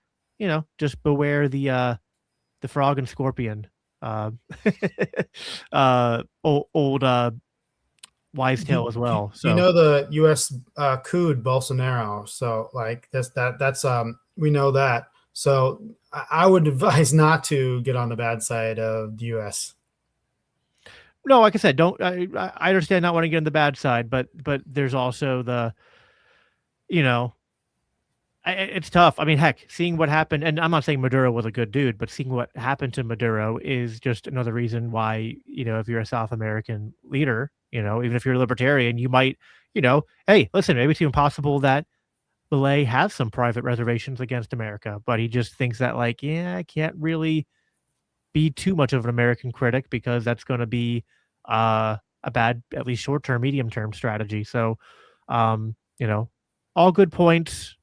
just beware the frog and scorpion. Uh, old wise you, tale as well. you So know the U.S. Cooed Bolsonaro, so like that's we know that. So I would advise not to get on the bad side of the U.S. no, like I said, don't I understand not wanting to get on the bad side, but there's also the you know it's tough. I mean, heck, seeing what happened, and I'm not saying Maduro was a good dude, but seeing what happened to Maduro is just another reason why, if you're a South American leader, even if you're a libertarian, you might, hey, listen, maybe it's even possible that Milei has some private reservations against America, but he just thinks that, like, yeah, I can't really be too much of an American critic because that's going to be a bad, at least short term, medium term strategy. So, um, you know, all good points.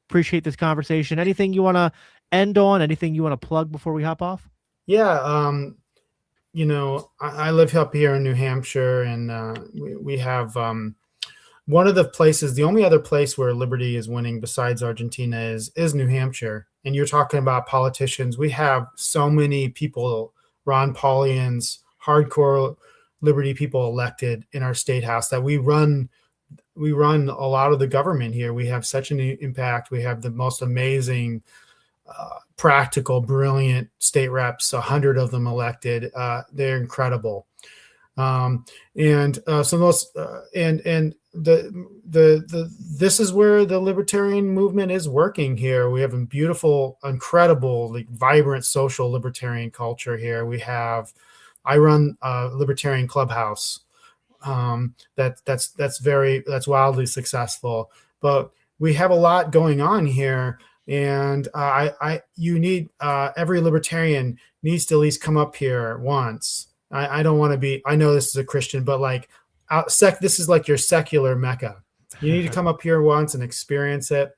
Appreciate this conversation. Anything you want to end on? Anything you want to plug before we hop off? Yeah, I live up here in New Hampshire, and we have one of the places. The only other place where liberty is winning besides Argentina is New Hampshire. And you're talking about politicians. We have so many people, Ron Paulians, hardcore liberty people elected in our state house that we run a lot of the government here. We have such an impact. We have the most amazing practical, brilliant state reps, 100 of them elected. They're incredible. And so those and the this is where the libertarian movement is working here. We have a beautiful, incredible, like, vibrant social libertarian culture here. I run a libertarian clubhouse that's wildly successful, but we have a lot going on here. And you need every libertarian needs to at least come up here once. I don't want to be, I know this is a Christian, but like this is like your secular Mecca. You need to come up here once and experience it.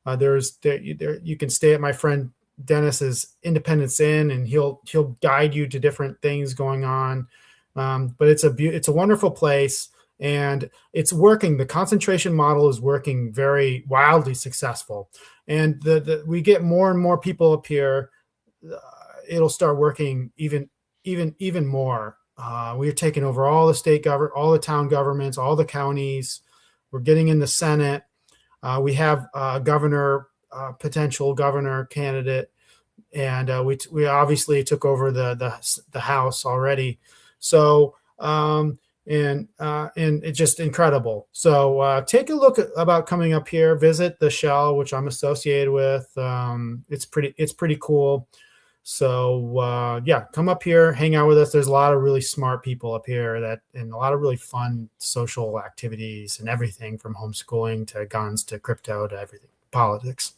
You can stay at my friend Dennis's Independence Inn, and he'll guide you to different things going on. But it's a wonderful place, and it's working. The concentration model is working, very wildly successful. And we get more and more people up here. It'll start working even more. We're taking over all the state government, all the town governments, all the counties. We're getting in the Senate. We have a potential governor candidate, and we obviously took over the House already. So and it's just incredible. So take a look about coming up here, visit the Shell, which I'm associated with. It's pretty cool. So yeah, come up here, hang out with us. There's a lot of really smart people up here and a lot of really fun social activities and everything from homeschooling to guns to crypto to everything, politics.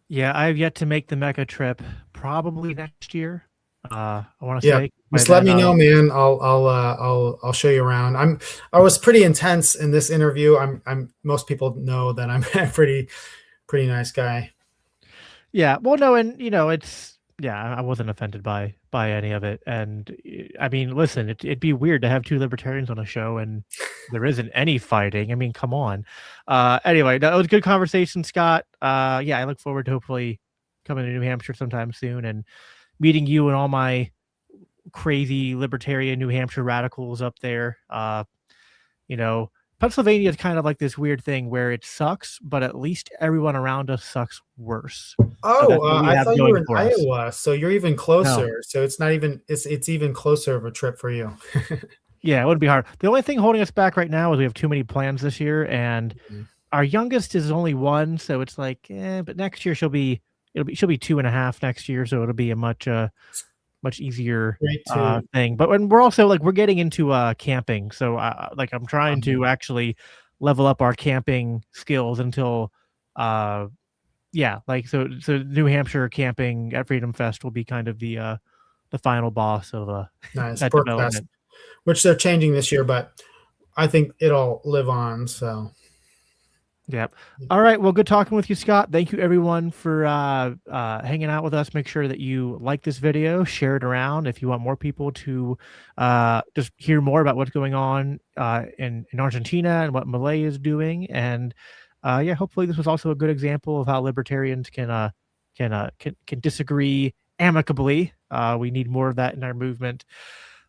Yeah, I have yet to make the Mecca trip. Probably next year. I want to Yeah, say. just let me know, man. I'll show you around. I was pretty intense in this interview. Most people know that I'm a pretty nice guy. Yeah, well, no, and I wasn't offended by any of it. And I mean, listen, it'd be weird to have two libertarians on a show and there isn't any fighting. I mean, come on. Anyway, that was a good conversation, Scott. Yeah, I look forward to hopefully coming to New Hampshire sometime soon and meeting you and all my crazy libertarian New Hampshire radicals up there. Pennsylvania is kind of like this weird thing where it sucks, but at least everyone around us sucks worse. Oh, I thought you were in Iowa, so you're even closer. No. So it's not even it's even closer of a trip for you. Yeah, it wouldn't be hard. The only thing holding us back right now is we have too many plans this year, and our youngest is only 1, so it's like, but next year she'll be 2.5 next year, so it'll be a much easier thing. But when we're also we're getting into camping, so I'm trying to actually level up our camping skills until so New Hampshire camping at Freedom Fest will be kind of the final boss of nice that Pork development. Fest, which they're changing this year, but I think it'll live on. So yep. All right. Well, good talking with you, Scott. Thank you, everyone, for hanging out with us. Make sure that you like this video, share it around. If you want more people to just hear more about what's going on in Argentina and what Milei is doing, and hopefully this was also a good example of how libertarians can disagree amicably. We need more of that in our movement.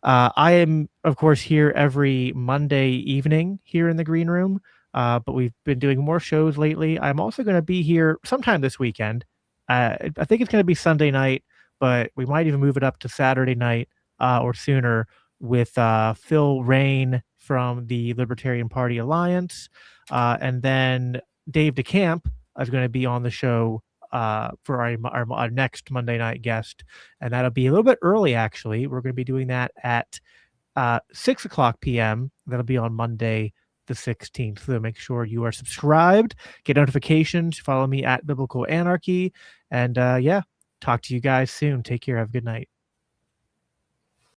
I am, of course, here every Monday evening here in the green room. But we've been doing more shows lately. I'm also going to be here sometime this weekend. I think it's going to be Sunday night, but we might even move it up to Saturday night or sooner with Phil Rain from the Libertarian Party Alliance. And then Dave DeCamp is going to be on the show for our next Monday night guest. And that'll be a little bit early, actually. We're going to be doing that at 6:00 p.m. That'll be on Monday the 16th. So make sure you are subscribed, get notifications, follow me at Biblical Anarchy, and talk to you guys soon. Take care. Have a good night.